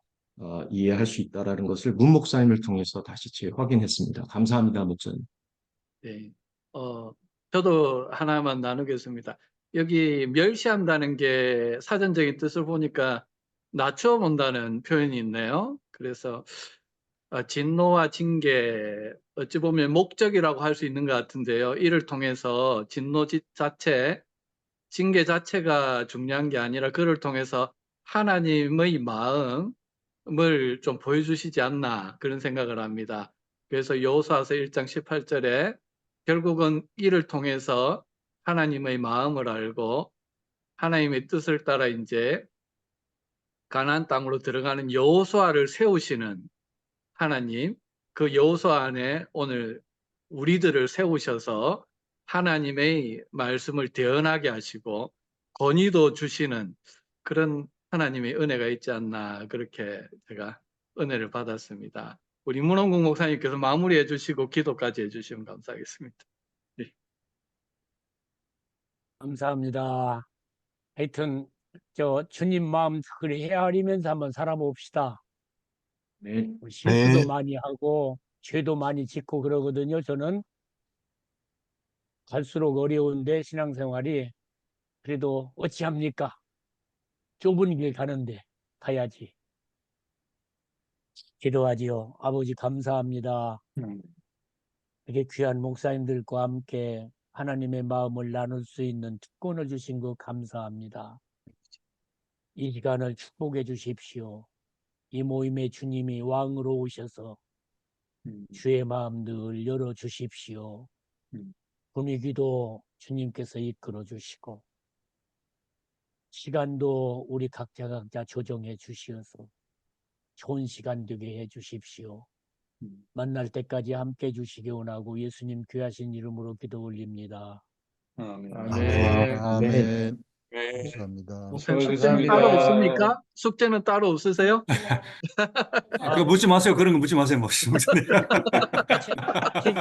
이해할 수 있다라는 것을 문 목사님을 통해서 다시 확인했습니다. 감사합니다, 목사님. 네. 저도 하나만 나누겠습니다. 여기 멸시한다는 게 사전적인 뜻을 보니까 낮춰 본다는 표현이 있네요. 그래서 진노와 징계, 어찌 보면 목적이라고 할 수 있는 것 같은데요. 이를 통해서 진노 자체, 징계 자체가 중요한 게 아니라 그를 통해서 하나님의 마음을 좀 보여주시지 않나 그런 생각을 합니다. 그래서 여호수아서 1장 18절에 결국은 이를 통해서 하나님의 마음을 알고 하나님의 뜻을 따라 이제 가나안 땅으로 들어가는 여호수아를 세우시는 하나님, 그 여호수아 안에 오늘 우리들을 세우셔서 하나님의 말씀을 대언하게 하시고 권위도 주시는 그런 하나님의 은혜가 있지 않나 그렇게 제가 은혜를 받았습니다. 우리 문홍국 목사님께서 마무리해 주시고 기도까지 해주시면 감사하겠습니다. 네. 감사합니다. 하여튼 저 주님 마음 그리 헤아리면서 한번 살아봅시다. 네. 실수도 네. 많이 하고 죄도 많이 짓고 그러거든요. 저는 갈수록 어려운데 신앙생활이 그래도 어찌합니까? 좁은 길 가는데 가야지. 기도하지요. 아버지 감사합니다. 이렇게 귀한 목사님들과 함께 하나님의 마음을 나눌 수 있는 특권을 주신 것 감사합니다. 이 시간을 축복해 주십시오. 이 모임에 주님이 왕으로 오셔서 주의 마음 늘 열어 주십시오. 분위기도 주님께서 이끌어 주시고 시간도 우리 각자 조정해 주시어서 좋은 시간 되게 해 주십시오. 만날 때까지 함께 해 주시기 원하고 예수님 귀하신 이름으로 기도 올립니다. 아멘. 아멘. 아멘. 네. 감사합니다. 목사님 숙제는 수고하셨습니다. 따로 없습니까? 숙제는 따로 없으세요? 그거 묻지 마세요. 그런 거 묻지 마세요, 목사님. 같이